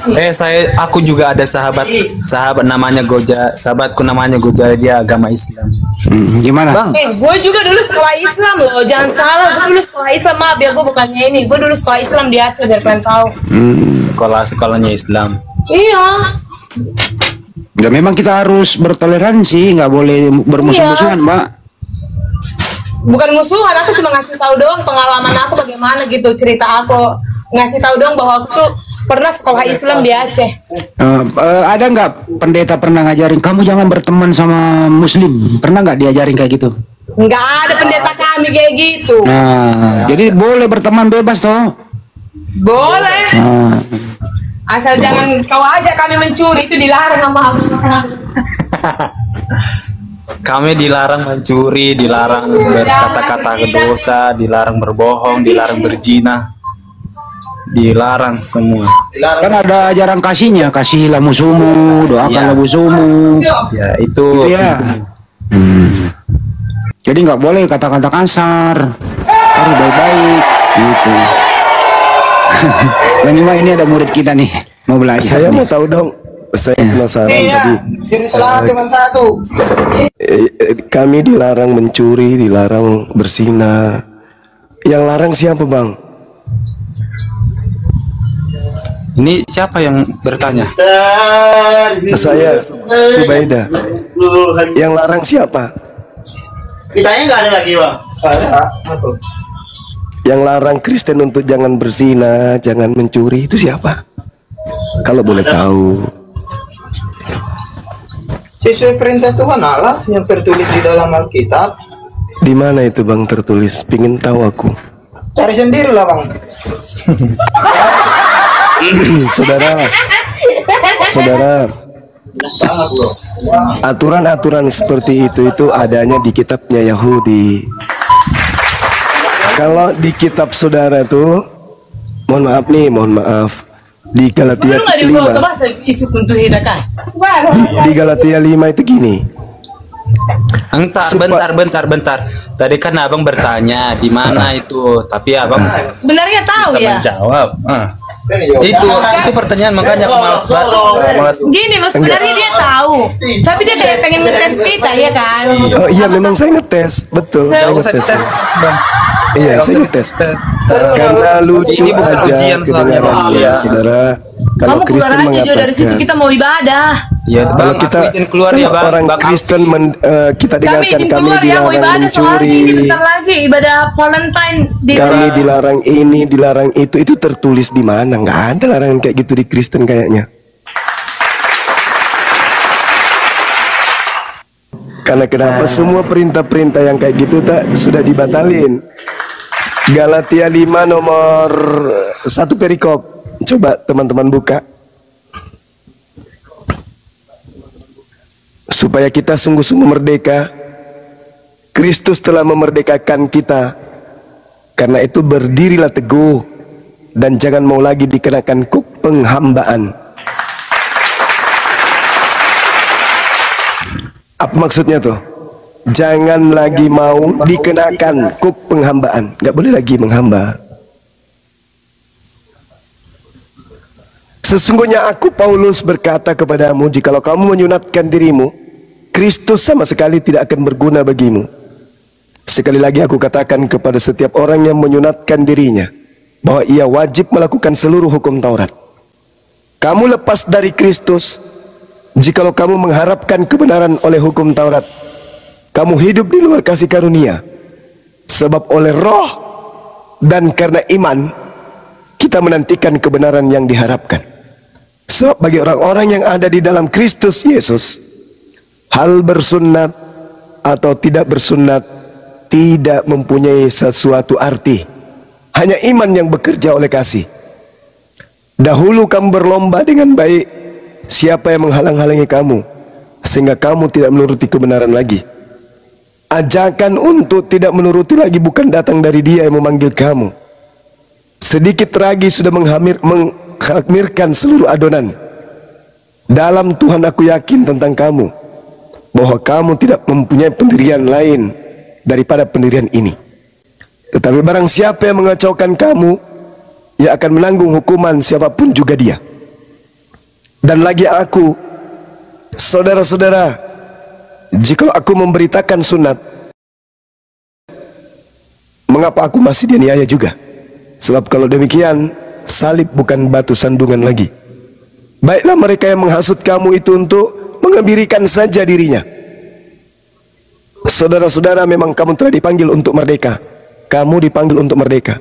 Aku juga ada sahabat namanya Goja, sahabatku namanya Goja, dia agama Islam. Gimana? Bang, Gue juga dulu sekolah Islam loh, jangan salah. Gue dulu sekolah Islam, maaf ya, gue bukannya ini. Gue dulu sekolah Islam di Aceh, biar kalian tahu. Sekolahnya Islam. Iya. Ya memang kita harus bertoleransi, nggak boleh bermusuh-musuhan, Mbak. Bukan musuhan, aku cuma ngasih tahu doang pengalaman aku bagaimana gitu, cerita aku. Ngasih tahu doang bahwa aku tuh pernah sekolah Islam di Aceh. Ada nggak pendeta pernah ngajarin kamu jangan berteman sama Muslim? Pernah nggak diajarin kayak gitu? Nggak ada pendeta kami kayak gitu. Nah, jadi boleh berteman bebas toh? Boleh. Nah, Asal jangan kau ajak kami mencuri, itu dilarang sama Al-Quran. Kami dilarang mencuri, dilarang berkata-kata dosa, dilarang berbohong, dilarang berzina, dilarang semua. Kan ada ajaran kasihnya, kasihilah musuhmu, doakanlah musuhmu. Ya itu. Ya. Jadi nggak boleh kata-kata kasar, harus baik-baik gitu. Menyimak ini ada murid kita nih mau belajar. Saya mau tahu dong. Saya penasaran tadi. cuma satu. Kami dilarang mencuri, dilarang berzina. Yang larang siapa, Bang? Ini siapa yang bertanya? Saya, Subaida. Yang larang siapa? Ditanya nggak ada lagi, Bang? Ada. Yang larang Kristen untuk jangan berzina, jangan mencuri itu siapa? Kalau boleh tahu. Sesuai perintah Tuhan Allah yang tertulis di dalam Alkitab. Di mana itu, Bang, tertulis? Pingin tahu aku. Cari sendirilah, Bang. Saudara, aturan-aturan seperti itu adanya di kitabnya Yahudi. Kalau di kitab saudara tuh, mohon maaf, di Galatia 5. Di Galatia 5 itu gini. Bentar. Tadi kan abang bertanya di mana itu, tapi abang Sebenarnya tahu bisa ya. menjawab. Itu pertanyaan, makanya aku malas. Gini loh, sebenarnya dia tahu, tapi dia kayak pengen ngetes kita, ya kan? Oh iya, memang saya ngetes, betul. Saya ngetes. Iya, saya ngetes. Karena lucu ini bukan aja ujian soalnya, Bang. ya, saudara. Kalau Kamu keluar Kristen aja Jo, dari situ mengatakan, kita mau ibadah. Ya, kalau kita keluar ya, Bang. orang Bang Kristen kita Kami dengarkan izin kami keluar ya, mau dilarang ibadah soalnya ini mencuri, bentar lagi ibadah Valentine di kami dilarang ini, dilarang itu tertulis di mana? Nggak ada larangan kayak gitu di Kristen kayaknya. Karena kenapa semua perintah-perintah yang kayak gitu sudah dibatalin. Galatia 5 nomor 1 perikop. Coba teman-teman buka. Supaya kita sungguh-sungguh merdeka. Kristus telah memerdekakan kita. Karena itu berdirilah teguh dan jangan mau lagi dikenakan kuk penghambaan. Apa maksudnya tuh? Jangan lagi mau dikenakan kuk penghambaan. Nggak boleh lagi menghamba. Sesungguhnya aku Paulus berkata kepadamu, jikalau kamu menyunatkan dirimu, Kristus sama sekali tidak akan berguna bagimu. Sekali lagi aku katakan kepada setiap orang yang menyunatkan dirinya, bahwa ia wajib melakukan seluruh hukum Taurat. Kamu lepas dari Kristus, jikalau kamu mengharapkan kebenaran oleh hukum Taurat, kamu hidup di luar kasih karunia. Sebab oleh roh dan karena iman, kita menantikan kebenaran yang diharapkan. Sebab bagi orang-orang yang ada di dalam Kristus Yesus, hal bersunat atau tidak bersunat tidak mempunyai sesuatu arti. Hanya iman yang bekerja oleh kasih. Dahulu kamu berlomba dengan baik. Siapa yang menghalang-halangi kamu sehingga kamu tidak menuruti kebenaran lagi? Ajakan untuk tidak menuruti lagi bukan datang dari Dia yang memanggil kamu. Sedikit lagi sudah menghamirkan seluruh adonan. Dalam Tuhan aku yakin tentang kamu, bahwa kamu tidak mempunyai pendirian lain daripada pendirian ini. Tetapi barang siapa yang mengacaukan kamu, ia akan menanggung hukuman siapapun juga dia. Dan lagi aku, saudara-saudara, jika aku memberitakan sunat, mengapa aku masih dianiaya juga? Sebab kalau demikian, salib bukan batu sandungan lagi. Baiklah mereka yang menghasut kamu itu untuk mengembirikan saja dirinya. Saudara-saudara, memang kamu telah dipanggil untuk merdeka. Kamu dipanggil untuk merdeka.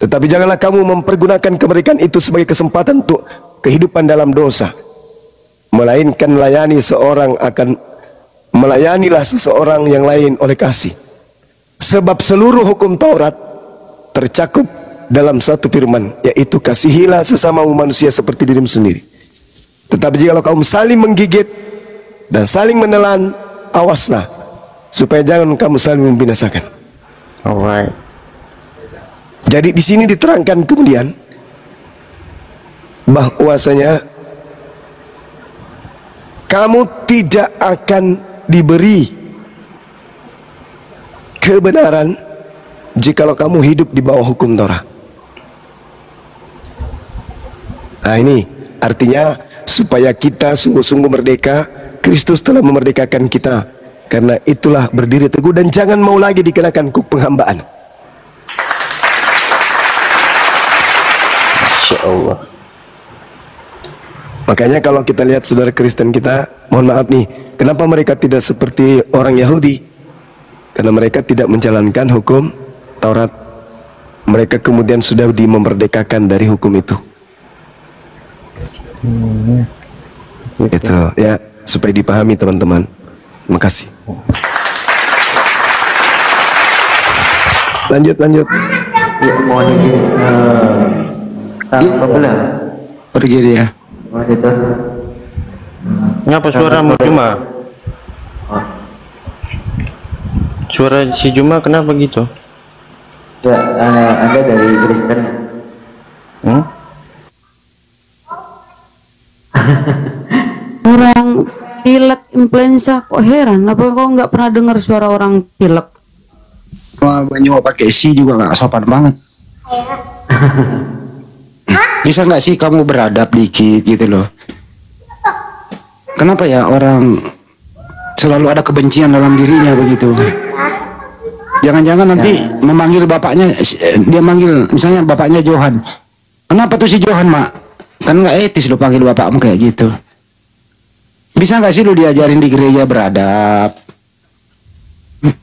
Tetapi janganlah kamu mempergunakan kemerdekaan itu sebagai kesempatan untuk kehidupan dalam dosa. Melainkan melayanilah seseorang yang lain oleh kasih. Sebab seluruh hukum Taurat tercakup dalam satu firman, yaitu kasihilah sesama manusia seperti dirimu sendiri. Tetapi jikalau kamu saling menggigit dan saling menelan, awaslah supaya jangan kamu saling membinasakan. Alright. Jadi di sini diterangkan kemudian bahwasanya kamu tidak akan diberi kebenaran jikalau kamu hidup di bawah hukum Torah. Nah ini artinya supaya kita sungguh-sungguh merdeka, Kristus telah memerdekakan kita. Karena itulah berdiri teguh dan jangan mau lagi dikenakan kuk penghambaan. Insya Allah. Makanya kalau kita lihat saudara Kristen kita, mohon maaf nih, kenapa mereka tidak seperti orang Yahudi? Karena mereka tidak menjalankan hukum Taurat. Mereka kemudian sudah memerdekakan dari hukum itu. Itu ya, supaya dipahami teman-teman. Terima kasih. Lanjut. Ya, mohon izin. Benar. Pergi dia. Oh, itu. Ngapa suaramu cuma? Suara si Juma kenapa gitu? Ya, Anda dari Kristen. Orang pilek influenza, kok heran? Apa kau nggak pernah dengar suara orang pilek? Wah, banyak pakai si juga nggak sopan banget. Bisa nggak sih kamu beradab dikit gitu loh? Kenapa ya orang selalu ada kebencian dalam dirinya begitu? Jangan-jangan nanti memanggil bapaknya, dia manggil misalnya bapaknya Johan. Kenapa tuh si Johan, Mak? Kan nggak etis lo panggil bapakmu kayak gitu. Bisa nggak sih lu diajarin di gereja beradab?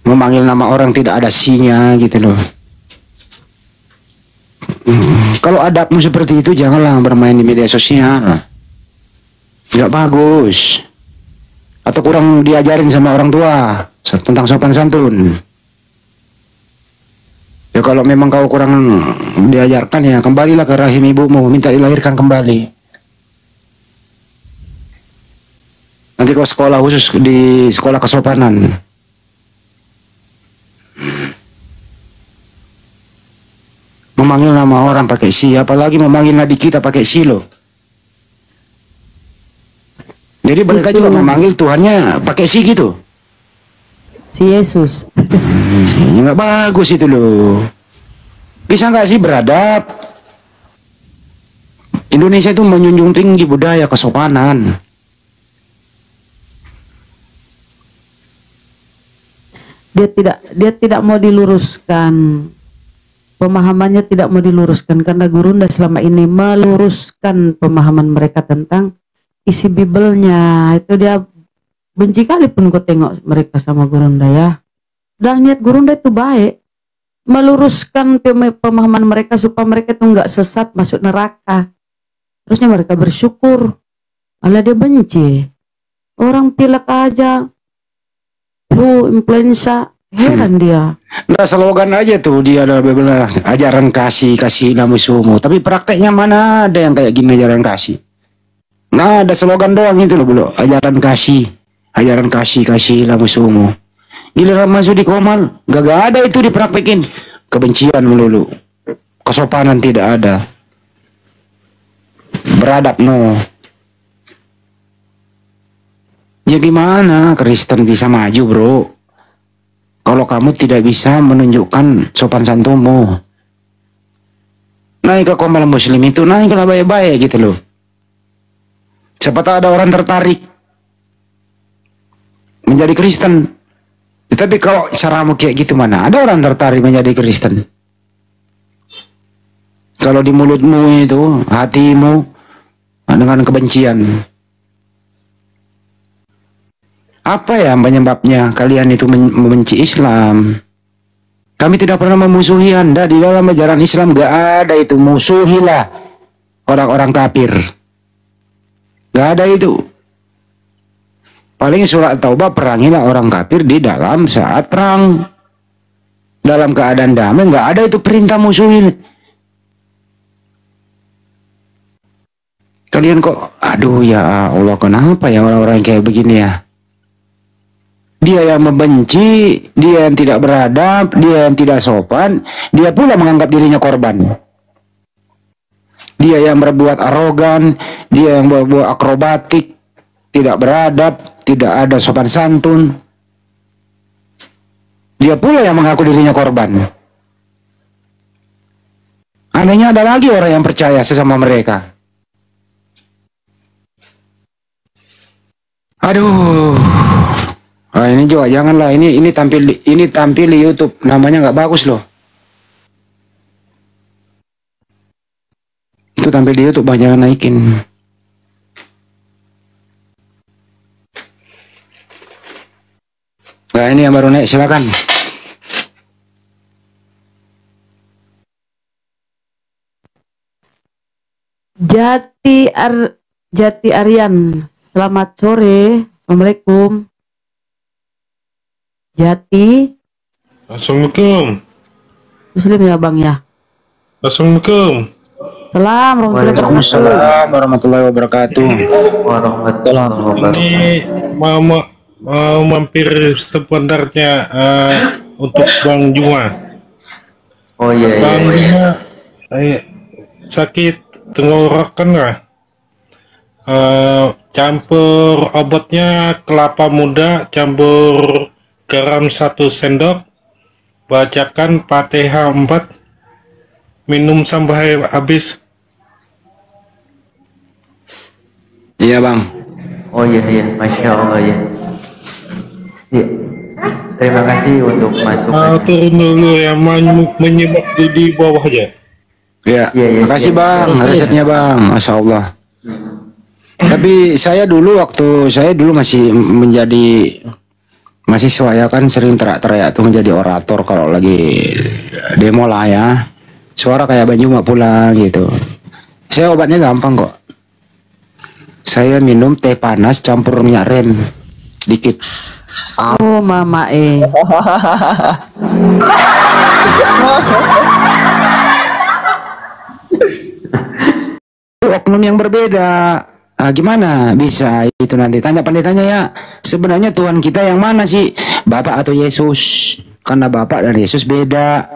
Memanggil nama orang tidak ada sinya gitu loh. Kalau adabmu seperti itu, janganlah bermain di media sosial. Nggak bagus. Atau kurang diajarin sama orang tua tentang sopan santun. Ya kalau memang kau kurang diajarkan, ya kembalilah ke rahim ibumu, minta dilahirkan kembali. Nanti kau sekolah khusus di sekolah kesopanan. Memanggil nama orang pakai si, apalagi memanggil nabi kita pakai si loh. Jadi mereka juga memanggil Tuhannya pakai si gitu. Si Yesus. Nggak bagus itu loh. Bisa nggak sih beradab? Indonesia itu menjunjung tinggi budaya kesopanan. Dia tidak mau diluruskan. Pemahamannya tidak mau diluruskan karena Gurunda selama ini meluruskan pemahaman mereka tentang isi Bibelnya. Itu dia benci kali pun kau tengok mereka sama Gurunda ya. Dan niat Gurunda itu baik, meluruskan pemahaman mereka supaya mereka itu nggak sesat masuk neraka. Terusnya mereka bersyukur, malah dia benci. Orang pilek aja, flu, influenza, heran dia. Nah slogan aja tuh dia adalah benar ajaran kasihilah musuhmu. Tapi prakteknya mana ada yang kayak gini ajaran kasih? Nah ada slogan doang itu loh bro, ajaran kasihilah musuhmu. Giliran masuk di Komal, gak ada itu dipraktekin. Kebencian melulu, kesopanan tidak ada, beradab no. Ya gimana Kristen bisa maju bro, kalau kamu tidak bisa menunjukkan sopan santunmu? Naik ke Komal Muslim itu, naiklah baik-baik gitu loh. Siapa tahu ada orang tertarik menjadi Kristen. Tapi kalau caramu kayak gitu, mana ada orang tertarik menjadi Kristen? Kalau di mulutmu itu, hatimu dengan kebencian. Apa ya penyebabnya kalian itu membenci Islam? Kami tidak pernah memusuhi Anda. Di dalam ajaran Islam gak ada itu. Musuhilah orang-orang kafir. Gak ada itu. Paling surat Taubah, perangilah orang kafir di dalam saat perang. Dalam keadaan damai, nggak ada itu perintah musuhin. Kalian kok, aduh ya Allah, kenapa ya orang-orang yang kayak begini ya? Dia yang membenci, dia yang tidak beradab, dia yang tidak sopan, dia pula menganggap dirinya korban. Dia yang berbuat arogan, dia yang berbuat akrobatik, tidak beradab, tidak ada sopan santun. Dia pula yang mengaku dirinya korban. Anehnya ada lagi orang yang percaya sesama mereka. Aduh. Ah, ini juga janganlah, ini tampil di YouTube, namanya nggak bagus loh. Itu tampil di YouTube, jangan naikin. Nah, ini yang baru naik, silakan. Jati Aryan, selamat sore, assalamualaikum. Jati. Assalamualaikum. Muslim ya bang ya. Assalamualaikum. Waalaikumsalam warahmatullahi wabarakatuh. Ini mau mampir sebenarnya untuk Bang Juma. Oh iya. Bang Juma sakit tenggorokan nggak? Campur obatnya kelapa muda, campur garam 1 sendok, bacakan Fatihah 4, minum sampai habis. Iya bang. Oh iya, Masya Allah ya. Iya. Terima kasih untuk masukan. Turun dulu ya, menyimak di bawah aja. Ya, makasih bang, resepnya bang, Masya Allah. Tapi saya dulu masih menjadi mahasiswa ya kan, sering teriak-teriak tuh menjadi orator kalau lagi demo lah ya. Suara kayak Bang Juma pulang gitu. Saya obatnya gampang kok. Saya minum teh panas campur minyak rem sedikit. Oh mama Oknum yang berbeda. Gimana bisa itu nanti tanya pendetanya ya. Sebenarnya Tuhan kita yang mana sih? Bapak atau Yesus? Karena Bapak dan Yesus beda.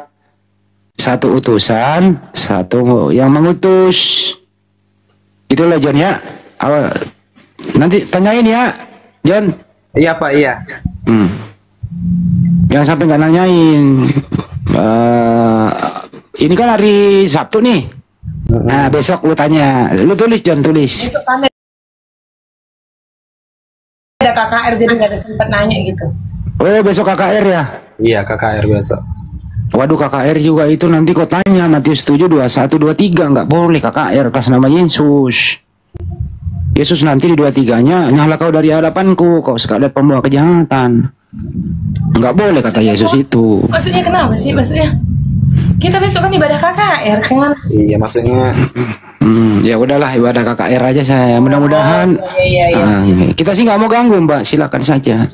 Satu utusan, satu yang mengutus. Itulah John ya. Nanti tanyain ya, John. Iya Pak, iya. Jangan sampai nggak nanyain. Ini kan hari Sabtu nih. Nah besok lu tanya, lu tulis John, tulis. Besok kami ada KKR jadi nggak ada sempat nanya gitu. Oh besok KKR ya? Iya KKR besok. Waduh KKR juga itu nanti kau tanya Matius 7, 21, 23 nggak boleh KKR atas nama Yesus. Yesus nanti di 23-nya nyala kau dari hadapanku, kau sekalian pembawa kejahatan. Nggak boleh kata Yesus itu. Maksudnya kenapa sih? Maksudnya kita besok kan ibadah KKR kan? Iya maksudnya. Ya udahlah ibadah KKR aja saya. Mudah-mudahan. Iya. Kita sih nggak mau ganggu Mbak, silakan saja.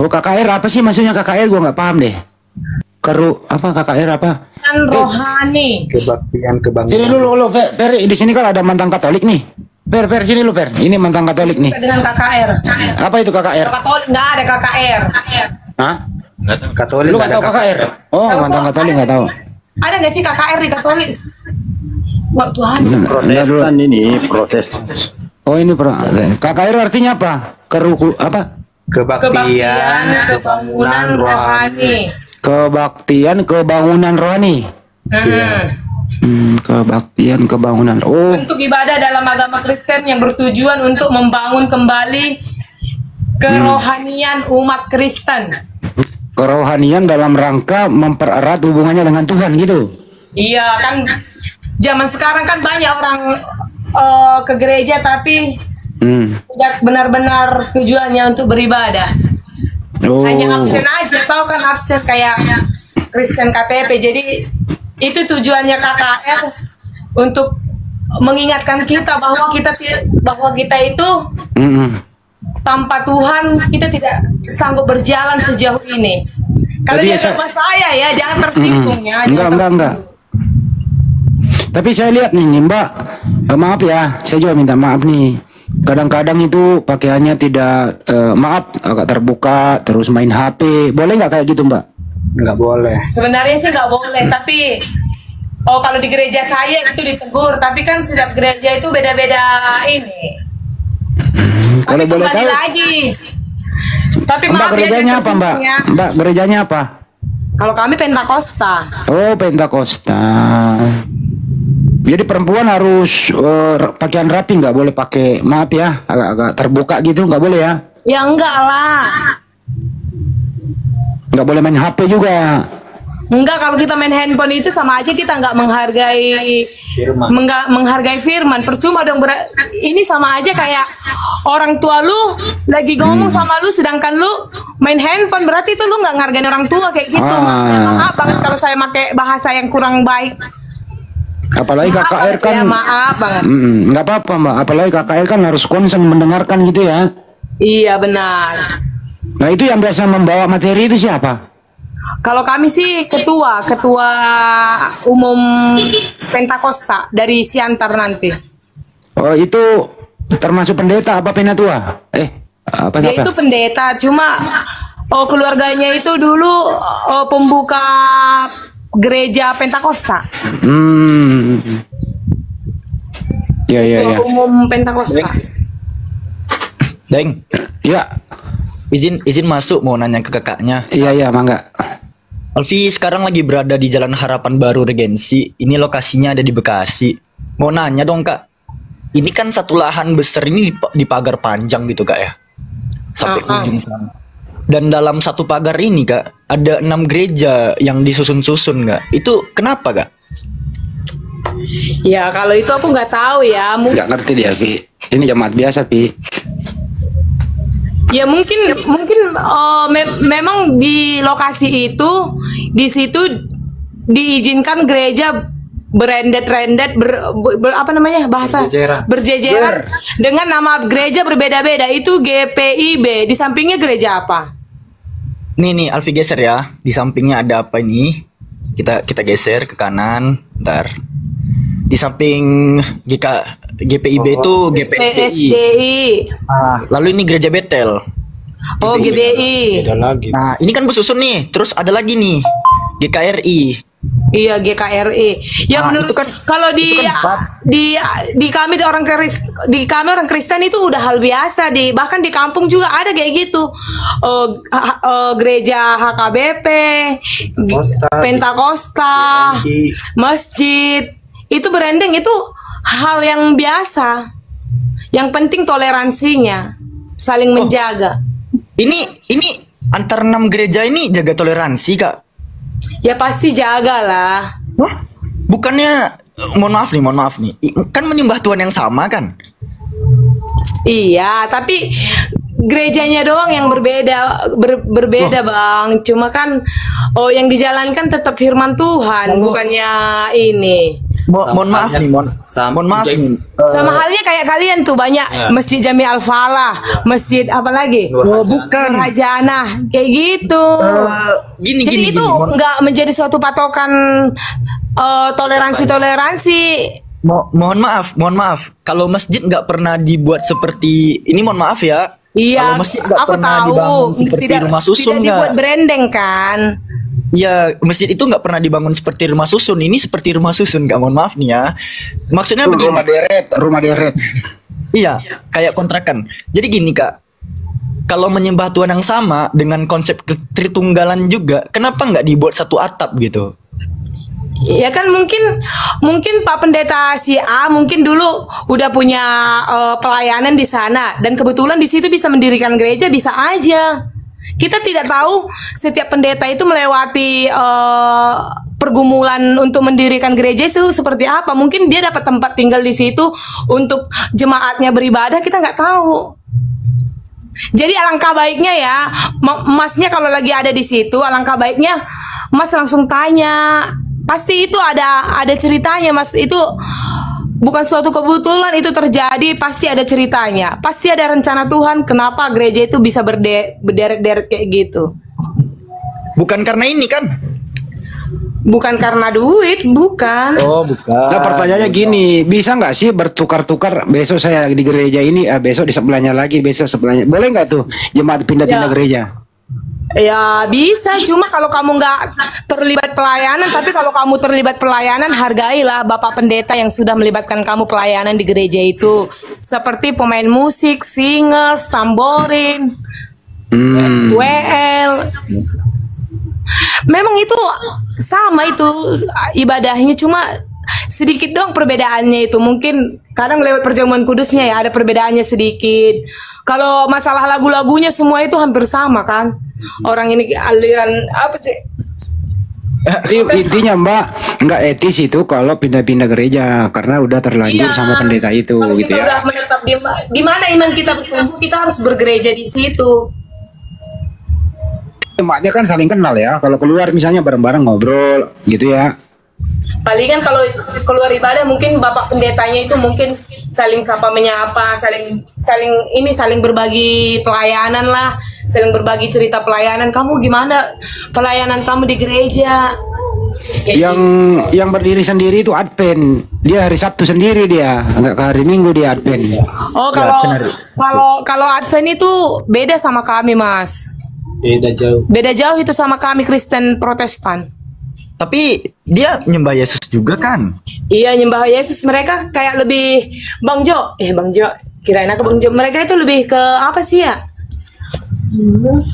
Oh KKR apa sih maksudnya KKR? Gua nggak paham deh. Apa KKR apa? Kan rohani. Kebaktian kebangunan. Sini dulu lo, Per. Di sini kan ada mantan Katolik nih. Per, sini lu Per. Ini mantan Katolik nih. Dengan KKR. Apa itu KKR? Katolik nggak ada KKR. Hah? Katolik lu nggak tahu KKR? Oh mantan Katolik nggak tahu. Ada nggak sih KKR di Katolik? Wah Tuhan. Protestan ini Protestan. Oh ini KKR artinya apa? Kebaktian kebangunan rohani. Kebaktian kebangunan rohani. Kebaktian kebangunan. Oh. Untuk ibadah dalam agama Kristen yang bertujuan untuk membangun kembali kerohanian umat Kristen. Kerohanian dalam rangka mempererat hubungannya dengan Tuhan gitu. Iya kan, zaman sekarang kan banyak orang ke gereja tapi tidak benar-benar tujuannya untuk beribadah. Hanya absen aja, tahu kan absen kayak Kristen KTP. Jadi itu tujuannya KKR untuk mengingatkan kita bahwa kita itu tanpa Tuhan kita tidak sanggup berjalan sejauh ini. Kalau Tapi dia ya, sama saya ya, jangan tersinggung ya. Enggak. Tapi saya lihat nih Mbak, maaf ya, saya juga minta maaf nih. Kadang-kadang itu pakaiannya tidak, maaf, agak terbuka, terus main HP. Boleh nggak kayak gitu Mbak? Nggak boleh. Sebenarnya sih nggak boleh, tapi kalau di gereja saya itu ditegur. Tapi kan setiap gereja itu beda-beda ini. Kalau boleh Kembali tahu, lagi. Tapi Mbak maaf ya, gerejanya jangan apa Mbak? tersinggung ya. Mbak gerejanya apa? Kalau kami Pentakosta. Oh, Pentakosta. Jadi perempuan harus pakaian rapi, nggak boleh pakai, maaf ya, agak-agak terbuka gitu, nggak boleh ya? Ya enggak lah. Nggak boleh main HP juga. Enggak, kalau kita main handphone itu sama aja kita nggak menghargai menghargai firman. Percuma dong, ini sama aja kayak orang tua lu lagi ngomong sama lu sedangkan lu main handphone, berarti itu lu nggak ngargain orang tua kayak gitu. Maaf banget kalau saya pakai bahasa yang kurang baik. Apalagi Maaf KKR banget kan, ya, maaf banget. nggak apa-apa Mbak. Apalagi KKR kan harus konsen mendengarkan gitu ya. Iya benar. Nah itu yang biasa membawa materi itu siapa? Kalau kami sih ketua umum Pentakosta dari Siantar nanti. Oh itu termasuk pendeta apa penatua? Apa Dia siapa? itu pendeta, cuma keluarganya itu dulu pembuka gereja Pentakosta. Ya. Ketua umum Pentakosta. Deng. Ya. Izin masuk, mau nanya ke kakaknya. Iya, mangga. Alfi sekarang lagi berada di Jalan Harapan Baru Regensi. Ini lokasinya ada di Bekasi. Mau nanya dong kak, ini kan satu lahan besar ini di pagar panjang gitu kak ya, sampai ujung sana. Dan dalam satu pagar ini kak, ada 6 gereja yang disusun-susun kak. Itu kenapa kak? Ya kalau itu aku nggak tahu ya. Nggak ngerti dia, Pi. Ini jemaat biasa, Pi. Ya mungkin memang di lokasi itu, di situ diizinkan gereja branded apa namanya bahasa berjejeran dengan nama gereja berbeda-beda. Itu GPIB. Di sampingnya gereja apa? Nih Alfi geser ya. Di sampingnya ada apa ini? Kita geser ke kanan. Ntar. Di samping GPIB itu GPSDI. Lalu ini gereja Betel. Oh, GBI. Nah, ini kan bersusun nih. Terus ada lagi nih GKRI. Iya, GKRI. Ya menurut itu kan, kalau di kami orang Kristen itu udah hal biasa, bahkan di kampung juga ada kayak gitu. Gereja HKBP, Pentakosta, masjid. Itu branding itu hal yang biasa. Yang penting toleransinya, saling menjaga. Ini antar 6 gereja ini jaga toleransi kak? Ya pasti jagalah. Wah, bukannya mohon maaf nih, kan menyembah Tuhan yang sama kan? Iya, tapi gerejanya doang yang berbeda Bang. Cuma kan yang dijalankan tetap firman Tuhan, bukannya ini. Mohon maaf nih, mohon maaf nih. Sama halnya kayak kalian tuh banyak Masjid Jami Al-Falah, masjid apa lagi? Bukan. Nurhajana, kayak gitu. Jadi itu nggak menjadi suatu patokan toleransi. Mohon maaf. Kalau masjid nggak pernah dibuat seperti ini, mohon maaf ya. Iya, kalau masjid nggak aku pernah tahu. dibangun seperti rumah susun tidak dibuat branding kan? Iya, masjid itu nggak pernah dibangun seperti rumah susun. Ini seperti rumah susun, kak. Mohon maaf nih ya. Maksudnya begini. Rumah deret. Iya, kayak kontrakan. Jadi gini kak, kalau menyembah Tuhan yang sama dengan konsep Tritunggalan juga, kenapa nggak dibuat satu atap gitu? Ya kan mungkin Pak Pendeta si A mungkin dulu udah punya pelayanan di sana dan kebetulan di situ bisa mendirikan gereja, bisa aja. Kita tidak tahu setiap pendeta itu melewati pergumulan untuk mendirikan gereja itu seperti apa. Mungkin dia dapat tempat tinggal di situ untuk jemaatnya beribadah, kita nggak tahu. Jadi alangkah baiknya ya, Masnya kalau lagi ada di situ, alangkah baiknya Mas langsung tanya. Pasti itu ada ceritanya, Mas. Itu bukan suatu kebetulan itu terjadi, pasti ada ceritanya. Pasti ada rencana Tuhan kenapa gereja itu bisa berderet-deret kayak gitu. Bukan karena ini kan? Bukan karena duit, bukan. Oh, bukan. Nah, pertanyaannya gini, bisa nggak sih bertukar-tukar? Besok saya di gereja ini, besok di sebelahnya lagi, besok sebelahnya. Boleh nggak tuh jemaat pindah-pindah Ya. gereja? Ya bisa, cuma kalau kamu nggak terlibat pelayanan, tapi kalau kamu terlibat pelayanan, hargailah Bapak Pendeta yang sudah melibatkan kamu pelayanan di gereja itu. Seperti pemain musik, singers, tamborin, WL. Memang itu sama itu ibadahnya, cuma sedikit dong perbedaannya itu. Mungkin kadang lewat perjamuan kudusnya ya ada perbedaannya sedikit. Kalau masalah lagu-lagunya semua itu hampir sama kan. Orang ini aliran apa sih? Intinya Mbak, nggak etis itu kalau pindah-pindah gereja karena udah terlanjur Iya. sama pendeta itu Kalau gitu kita ya. udah menetap di mana iman kita bertumbuh, kita harus bergereja di situ. Jemaatnya kan saling kenal ya. Kalau keluar misalnya bareng-bareng ngobrol gitu ya. Palingan kalau keluar ibadah mungkin Bapak Pendetanya itu mungkin saling sapa menyapa, saling berbagi pelayanan lah, saling berbagi cerita pelayanan. Kamu gimana pelayanan kamu di gereja? Yang berdiri sendiri itu Advent. Dia hari Sabtu sendiri dia, nggak ke hari Minggu dia Advent. Oh, kalau Advent itu beda sama kami, Mas. Beda jauh. Beda jauh itu sama kami Kristen Protestan. Tapi dia nyembah Yesus juga kan? Iya, nyembah Yesus. Mereka kayak lebih Bang Jo. Kirain aku Bang Jo. Mereka itu lebih ke apa sih ya?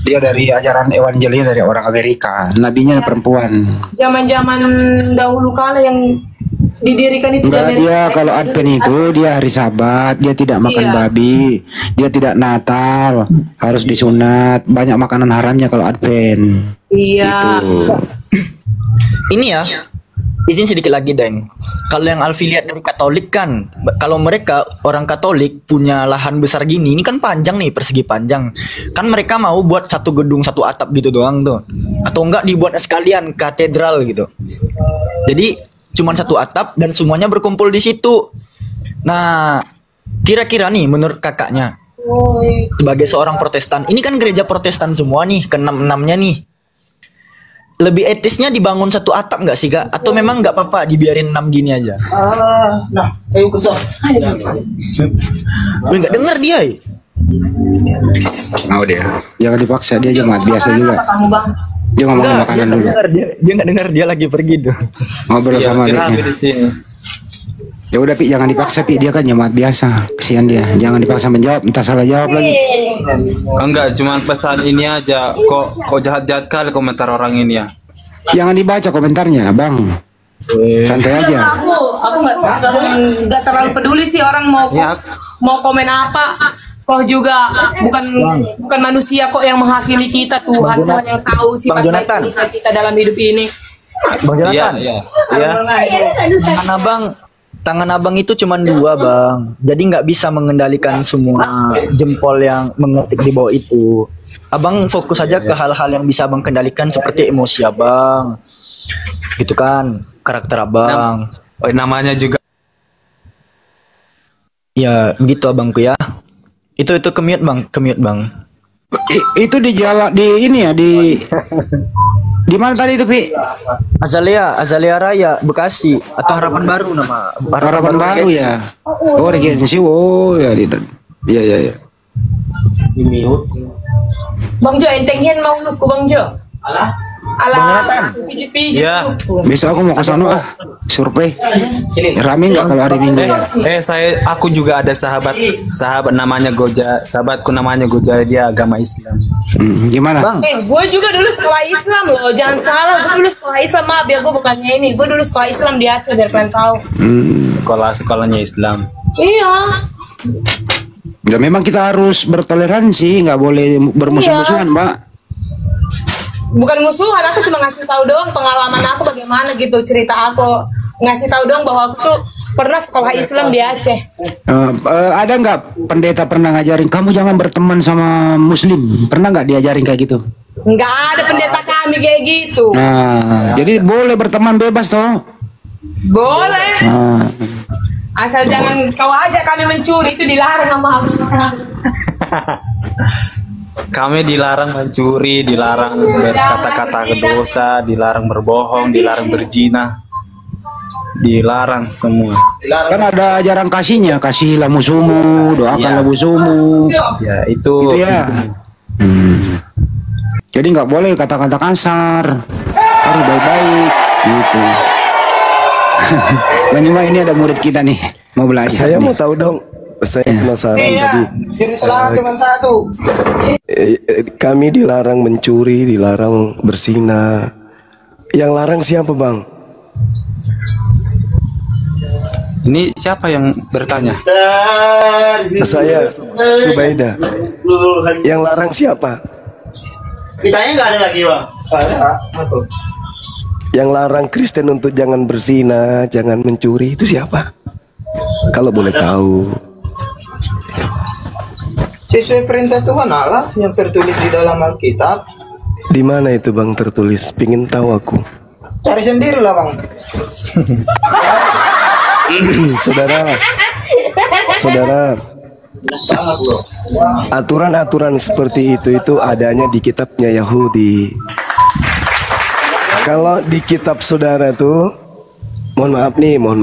Dia dari ajaran evangelis dari orang Amerika. Nabinya perempuan. Zaman-zaman dahulu kala yang didirikan itu Enggak, di dia Amerika. kalau Advent itu dia hari Sabat, dia tidak makan Iya. babi, dia tidak Natal, harus disunat, banyak makanan haramnya kalau Advent. Iya. Gitu. Ini ya, izin sedikit lagi, Deng. Kalau yang Alfi lihat dari Katolik kan, kalau mereka orang Katolik punya lahan besar gini, ini kan panjang nih, persegi panjang. Kan mereka mau buat satu gedung, satu atap gitu doang tuh. Atau enggak dibuat sekalian katedral gitu. Jadi cuman satu atap dan semuanya berkumpul di situ. Nah, kira-kira nih menurut kakaknya, sebagai seorang Protestan, ini kan gereja Protestan semua nih, ke-6-6-nya nih. Lebih etisnya dibangun satu atap nggak sih, Kak? Atau memang nggak apa-apa dibiarin 6 gini aja? Nah, kayu kesok. Gue nggak denger dia. Mau dia. Jangan dipaksa, dia jemaat biasa juga. Dia ngomongin Nggak, makanan dia dulu. nggak denger, dia nggak dengar, dia lagi pergi tuh. Ngobrol sama adiknya. Ya udah Pi, jangan dipaksa Pi, dia kan jemaat biasa. Kesian dia. Jangan dipaksa menjawab, entah salah jawab lagi. Enggak, cuma pesan ini aja. Kok jahat-jahat kali komentar orang ini ya. Jangan dibaca komentarnya, Bang. Santai aja. Aku nggak terlalu peduli sih orang mau komen apa. Kok juga bukan manusia kok yang menghakimi kita, Tuhan yang tahu sifat baik kita dalam hidup ini. Bang Jonathan, Iya. tangan abang itu cuma 2, Bang. Jadi nggak bisa mengendalikan semua jempol yang mengetik di bawah itu. Abang fokus aja ke hal-hal yang bisa abang kendalikan seperti emosi abang, gitu kan, karakter abang. Namanya juga. Ya, gitu abangku ya. Itu kemute bang. Itu di jalan di ini ya di mana tadi itu Pi? Azalea Raya Bekasi atau Harapan Baru nama. Harapan Baru ya. Oh Regensi. Oh ya iya. Ini Bang Jo, entengin mau luku Bang Jo. Alah, pijit-pijit Iya. Besok aku mau ke sana survei. Rame nggak kalau hari Minggu ya? Aku juga ada sahabat namanya Goja, sahabatku namanya Goja, dia agama Islam. Gimana? Bang, gue juga dulu sekolah Islam loh, jangan salah. Gue dulu sekolah Islam, maaf ya gue bukannya ini. Gue dulu sekolah Islam di Aceh, biar kalian tahu. Sekolahnya Islam. Iya. Ya memang kita harus bertoleransi, nggak boleh bermusuh-musuhan, Mbak. Bukan musuhan, aku cuma ngasih tahu doang pengalaman aku bagaimana gitu, cerita aku. Ngasih tahu doang bahwa aku tuh pernah sekolah Islam di Aceh. Ada nggak pendeta pernah ngajarin kamu jangan berteman sama Muslim? Pernah nggak diajarin kayak gitu? Nggak ada pendeta kami kayak gitu. Nah, jadi boleh berteman bebas toh? Boleh. Nah, Asal jangan kau aja kami mencuri, itu dilarang sama aku. Kami dilarang mencuri, dilarang berkata-kata dosa, dilarang berbohong, dilarang berzina, dilarang semua. Kan ada ajaran kasihnya, kasihilah musuhmu, doakanlah musuhmu. Ya itu ya. Jadi nggak boleh kata-kata kasar, harus baik-baik gitu. Banyuma ini ada murid kita nih mau belajar. Saya mau tahu dong. Saya penasaran tadi. Jadi salah cuma satu. Kami dilarang mencuri, dilarang berzina. Yang larang siapa, Bang? Ini siapa yang bertanya? Saya, Subaida. Yang larang siapa? Ditanya nggak ada lagi, Bang? Ada. Yang larang Kristen untuk jangan berzina, jangan mencuri itu siapa? Kalau boleh tahu. Sesuai perintah Tuhan Allah yang tertulis di dalam Alkitab. Di mana itu, Bang, tertulis? Pingin tahu aku. Cari sendirilah, Bang. Saudara, aturan-aturan seperti itu adanya di kitabnya Yahudi. Kalau di kitab saudara tuh, mohon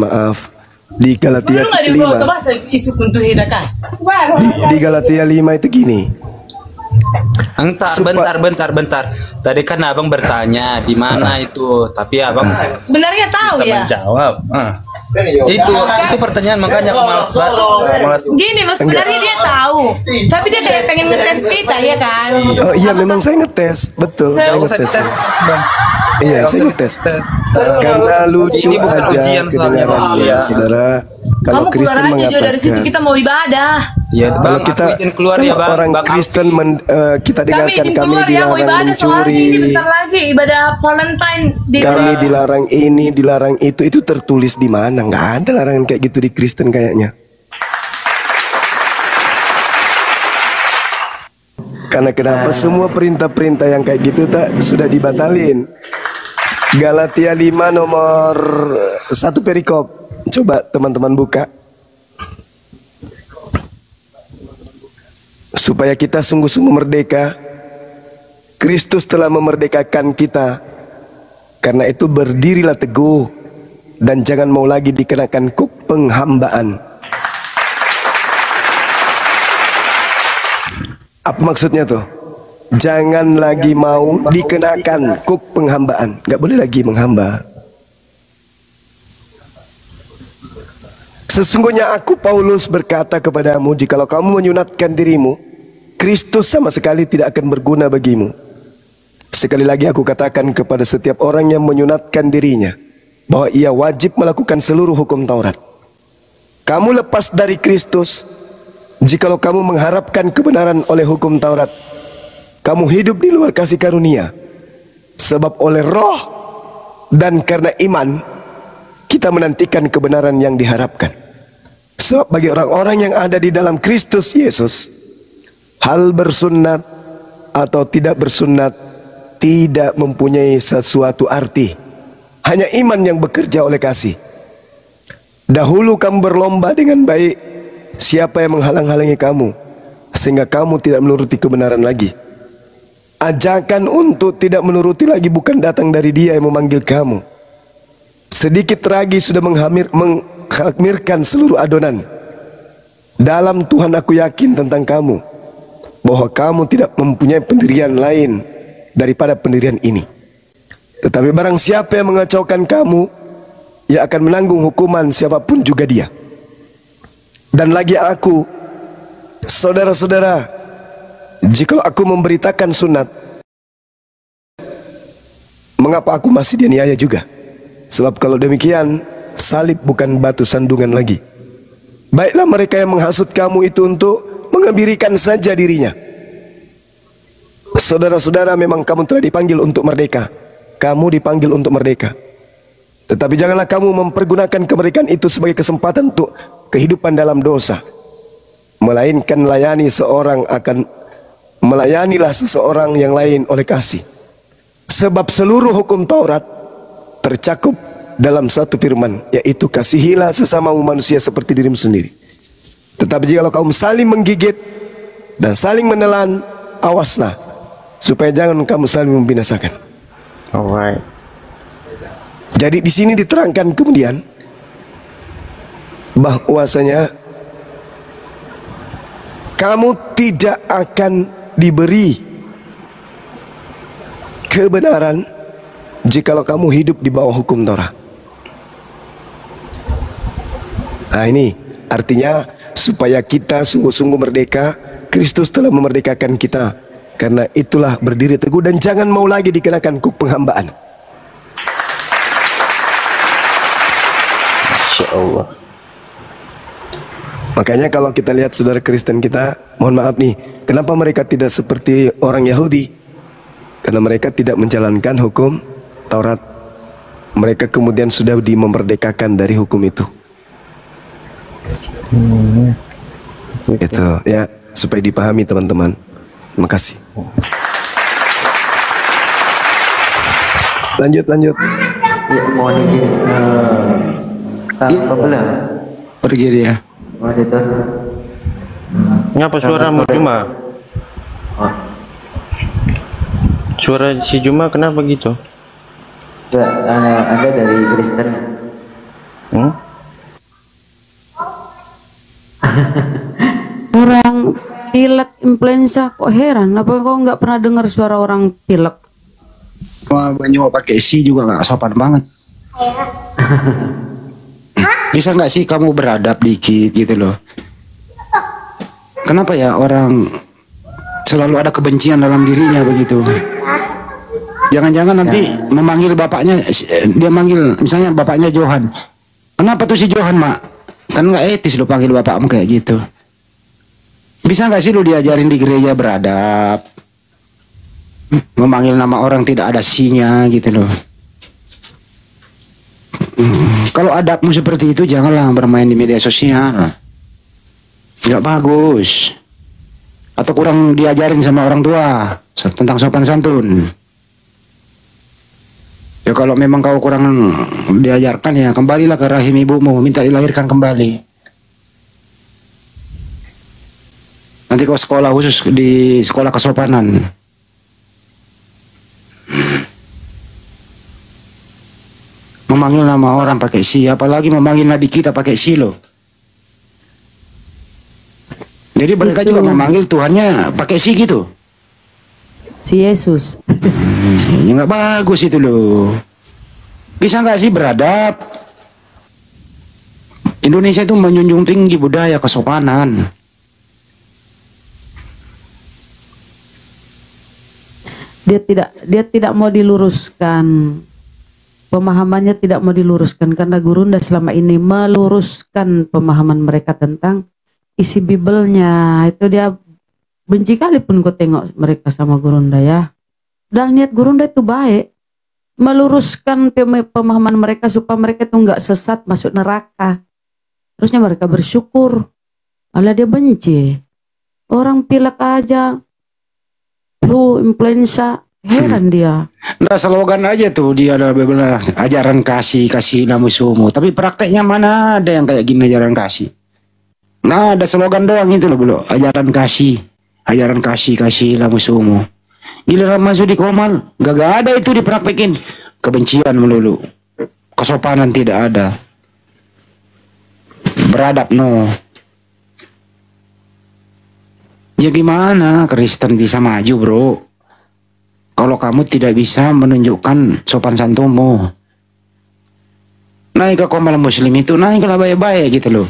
maaf, di Galatia 5. Di Galatia 5 itu gini. Bentar. Tadi kan abang bertanya di mana itu, tapi abang Sebenarnya tahu bisa ya. menjawab. Itu pertanyaan makanya aku malas. Gini loh, sebenarnya dia tahu, tapi dia kayak pengen ngetes kita ya kan. Oh iya, memang saya ngetes, betul. Saya ngetes. Iya, saya ngetes. Karena lucu aja kedengarannya, saudara. Kalau Kamu Kristen keluar aja Jo, dari situ mengatakan, kita mau ibadah. Ya, kalau kita keluar ya, Bang. orang Kristen kita Kami dengarkan izin kami keluar ya, mau dilarang ibadah soalnya ini mencuri, bentar lagi ibadah Valentine di kami dilarang ini, dilarang itu tertulis di mana? Nggak ada larangan kayak gitu di Kristen kayaknya. Karena kenapa semua perintah-perintah yang kayak gitu sudah dibatalin. Galatia 5 nomor 1 perikop. Coba teman-teman buka. Supaya kita sungguh-sungguh merdeka. Kristus telah memerdekakan kita. Karena itu berdirilah teguh dan jangan mau lagi dikenakan kuk penghambaan. Apa maksudnya tuh? Jangan lagi mau dikenakan kuk penghambaan. Gak boleh lagi menghamba. Sesungguhnya aku Paulus berkata kepadamu, jikalau kamu menyunatkan dirimu, Kristus sama sekali tidak akan berguna bagimu. Sekali lagi aku katakan kepada setiap orang yang menyunatkan dirinya, bahwa ia wajib melakukan seluruh hukum Taurat. Kamu lepas dari Kristus, jikalau kamu mengharapkan kebenaran oleh hukum Taurat. Kamu hidup di luar kasih karunia. Sebab oleh roh dan karena iman, kita menantikan kebenaran yang diharapkan. Sebab bagi orang-orang yang ada di dalam Kristus Yesus, hal bersunat atau tidak bersunat tidak mempunyai sesuatu arti. Hanya iman yang bekerja oleh kasih. Dahulu kamu berlomba dengan baik. Siapa yang menghalang-halangi kamu sehingga kamu tidak menuruti kebenaran lagi? Ajakan untuk tidak menuruti lagi bukan datang dari Dia yang memanggil kamu. Sedikit lagi sudah menghamirkan seluruh adonan. Dalam Tuhan aku yakin tentang kamu, bahwa kamu tidak mempunyai pendirian lain daripada pendirian ini. Tetapi barang siapa yang mengacaukan kamu, ia akan menanggung hukuman siapapun juga dia. Dan lagi aku, saudara-saudara, jika aku memberitakan sunat, mengapa aku masih dianiaya juga? Sebab kalau demikian, salib bukan batu sandungan lagi. Baiklah mereka yang menghasut kamu itu untuk mengembirikan saja dirinya. Saudara-saudara, memang kamu telah dipanggil untuk merdeka. Kamu dipanggil untuk merdeka. Tetapi janganlah kamu mempergunakan kemerdekaan itu sebagai kesempatan untuk kehidupan dalam dosa. Melainkan melayanilah seseorang yang lain oleh kasih. Sebab seluruh hukum Taurat tercakup dalam satu firman, yaitu kasihilah sesamamu manusia seperti dirimu sendiri. Tetapi jika kamu saling menggigit dan saling menelan, awaslah supaya jangan kamu saling membinasakan. Alright. Jadi di sini diterangkan kemudian bahwasanya kamu tidak akan diberi kebenaran jikalau kamu hidup di bawah hukum Taurat. Nah ini artinya supaya kita sungguh-sungguh merdeka, Kristus telah memerdekakan kita. Karena itulah berdiri teguh dan jangan mau lagi dikenakan kuk penghambaan. Masya Allah. Makanya kalau kita lihat saudara Kristen kita, mohon maaf nih, kenapa mereka tidak seperti orang Yahudi? Karena mereka tidak menjalankan hukum Taurat. Mereka kemudian sudah dimerdekakan dari hukum itu. Itu ya, supaya dipahami teman-teman. Terima kasih. Lanjut. Ya, mohon izin. Kang Pembelah. Pergi dia. Auditor. Ngapa suaramu Juma? Suara si Juma kenapa gitu? Enggak, Anda dari Kristen. Orang pilek influenza kok heran, apa kok nggak pernah dengar suara orang pilek? Wah, banyak pakai si juga nggak sopan banget. Bisa nggak sih kamu beradab dikit gitu loh? Kenapa ya orang selalu ada kebencian dalam dirinya begitu? Jangan-jangan nanti memanggil bapaknya, dia manggil misalnya bapaknya Johan. Kenapa tuh si Johan, Mak? Kan nggak etis lo panggil bapakmu kayak gitu. Bisa nggak sih lu diajarin di gereja beradab? Memanggil nama orang tidak ada sinya gitu loh. Kalau adabmu seperti itu janganlah bermain di media sosial. Nggak bagus. Atau kurang diajarin sama orang tua tentang sopan santun. Ya kalau memang kau kurang diajarkan ya kembalilah ke rahim ibumu, minta dilahirkan kembali. Nanti kau sekolah khusus di sekolah kesopanan. Memanggil nama orang pakai si, apalagi memanggil nabi kita pakai si loh. Jadi mereka juga memanggil Tuhannya pakai si gitu. Si Yesus. Ya nggak bagus itu loh. Bisa nggak sih beradab? Indonesia itu menjunjung tinggi budaya kesopanan. Dia tidak mau diluruskan. Pemahamannya tidak mau diluruskan karena Gurunda selama ini meluruskan pemahaman mereka tentang isi Bibelnya. Itu dia benci kali pun kau tengok mereka sama Gurunda ya. Dan niat Gurunda itu baik, meluruskan pemahaman mereka supaya mereka itu nggak sesat masuk neraka. Terusnya mereka bersyukur. Malah dia benci. Orang pilek aja, flu, influenza, heran dia. Nah slogan aja tuh dia adalah benar ajaran kasih musuhmu. Tapi prakteknya mana ada yang kayak gini ajaran kasih? Nah ada slogan doang itu loh bro. Ajaran kasih musuhmu. Giliran masuk di komal, gak ada itu dipraktekin. Kebencian melulu, kesopanan tidak ada. Beradab no. Ya gimana Kristen bisa maju bro? Kalau kamu tidak bisa menunjukkan sopan santunmu. Naik ke komal muslim itu, naiklah baik-baik gitu loh.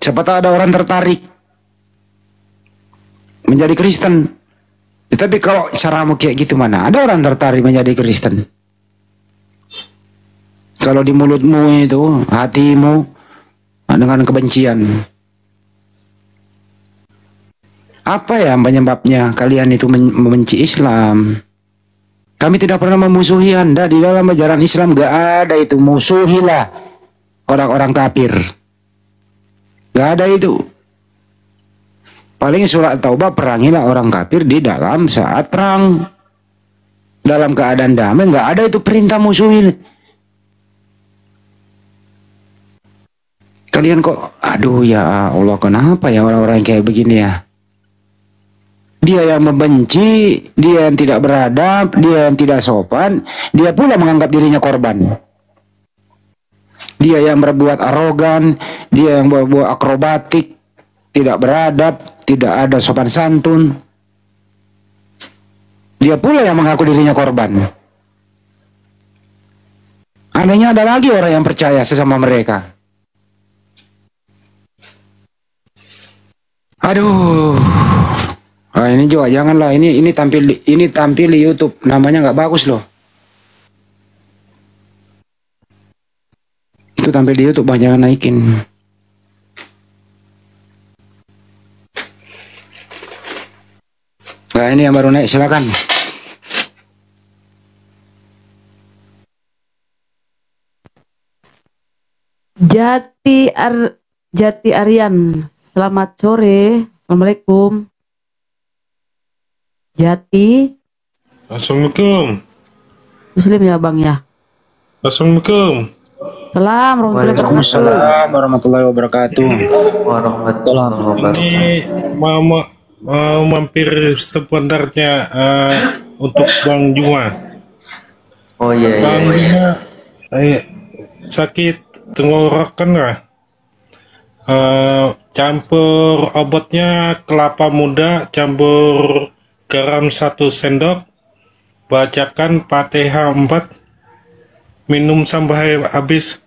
Siapa tahu ada orang tertarik menjadi Kristen. Tapi kalau caramu kayak gitu mana ada orang tertarik menjadi Kristen? Kalau di mulutmu itu, hatimu dengan kebencian. Apa ya penyebabnya kalian itu membenci Islam? Kami tidak pernah memusuhi Anda. Di dalam ajaran Islam gak ada itu. Musuhilah orang-orang kafir. Gak ada itu. Paling surat Taubah, perangilah orang kafir di dalam saat perang. Dalam keadaan damai gak ada itu perintah musuhin. Kalian kok, aduh ya Allah, kenapa ya orang-orang kayak begini ya? Dia yang membenci, dia yang tidak beradab, dia yang tidak sopan, dia pula menganggap dirinya korban. Dia yang berbuat arogan, dia yang berbuat akrobatik, tidak beradab, tidak ada sopan santun. Dia pula yang mengaku dirinya korban. Anehnya ada lagi orang yang percaya sesama mereka. Aduh. Ah, ini juga janganlah, ini tampil di YouTube, namanya nggak bagus loh. Itu tampil di YouTube, jangan naikin. Nah, ini yang baru naik, silakan. Jati Aryan, selamat sore, assalamualaikum. Jati. Assalamualaikum. Muslim ya bang ya. Assalamualaikum. Salam Waalaikumsalam warahmatullahi wabarakatuh. Ini mau mampir sebenarnya untuk Bang Juma. Oh iya. Bang Juma sakit tenggorokan nggak? Campur obatnya kelapa muda, campur garam 1 sendok, bacakan Fatihah 4, minum sampai habis.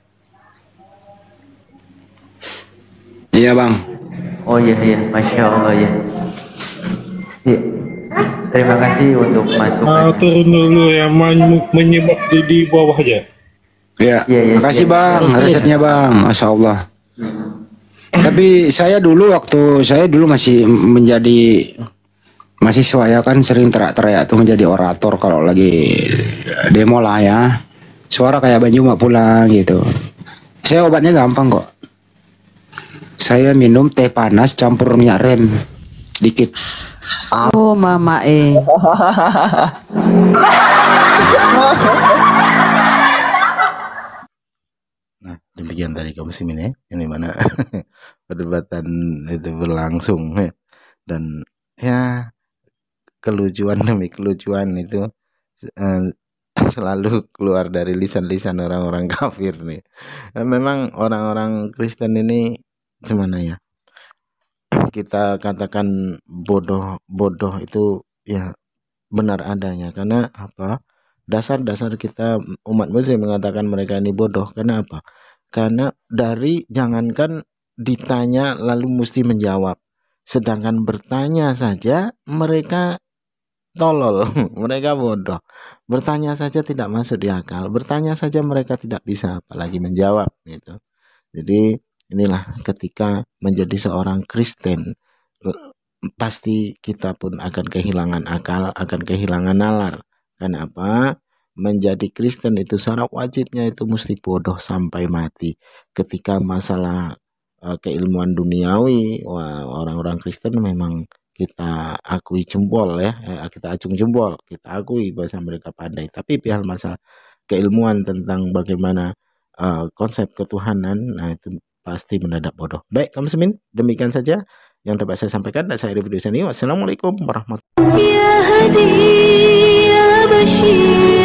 Iya bang. Oh iya, Masya Allah ya. Iya. Terima kasih untuk masukan. Turun dulu ya, menyimak di bawah aja. Ya, makasih bang, resepnya bang, Masya Allah. Tapi saya dulu masih menjadi mahasiswa ya kan, sering teriak-teriak tuh menjadi orator kalau lagi demo lah ya. Suara kayak Bang Juma pulang gitu. Saya obatnya gampang kok. Saya minum teh panas campur minyak rem dikit. Oh mama Nah, demikian tadi kaum muslimin ya, ini mana perdebatan itu berlangsung ya. Dan ya kelucuan demi kelucuan itu selalu keluar dari lisan-lisan orang-orang kafir nih. Memang orang-orang Kristen ini gimana ya, kita katakan bodoh itu ya benar adanya. Karena apa? Dasar-dasar kita umat muslim mengatakan mereka ini bodoh. Karena apa? Karena dari jangankan ditanya lalu mesti menjawab, sedangkan bertanya saja mereka tolol, mereka bodoh. Bertanya saja tidak masuk di akal, bertanya saja mereka tidak bisa, apalagi menjawab gitu. Jadi inilah ketika menjadi seorang Kristen, pasti kita pun akan kehilangan akal, akan kehilangan nalar. Kenapa? Menjadi Kristen itu syarat wajibnya itu mesti bodoh sampai mati. Ketika masalah keilmuan duniawi, orang-orang Kristen memang kita akui jempol ya, kita acung jempol, kita akui bahasa mereka pandai. Tapi hal masalah keilmuan tentang bagaimana konsep ketuhanan, nah itu pasti mendadak bodoh. Baik, kaum muslimin, demikian saja yang dapat saya sampaikan dan saya review di sini. Wassalamualaikum warahmatullahi wabarakatuh.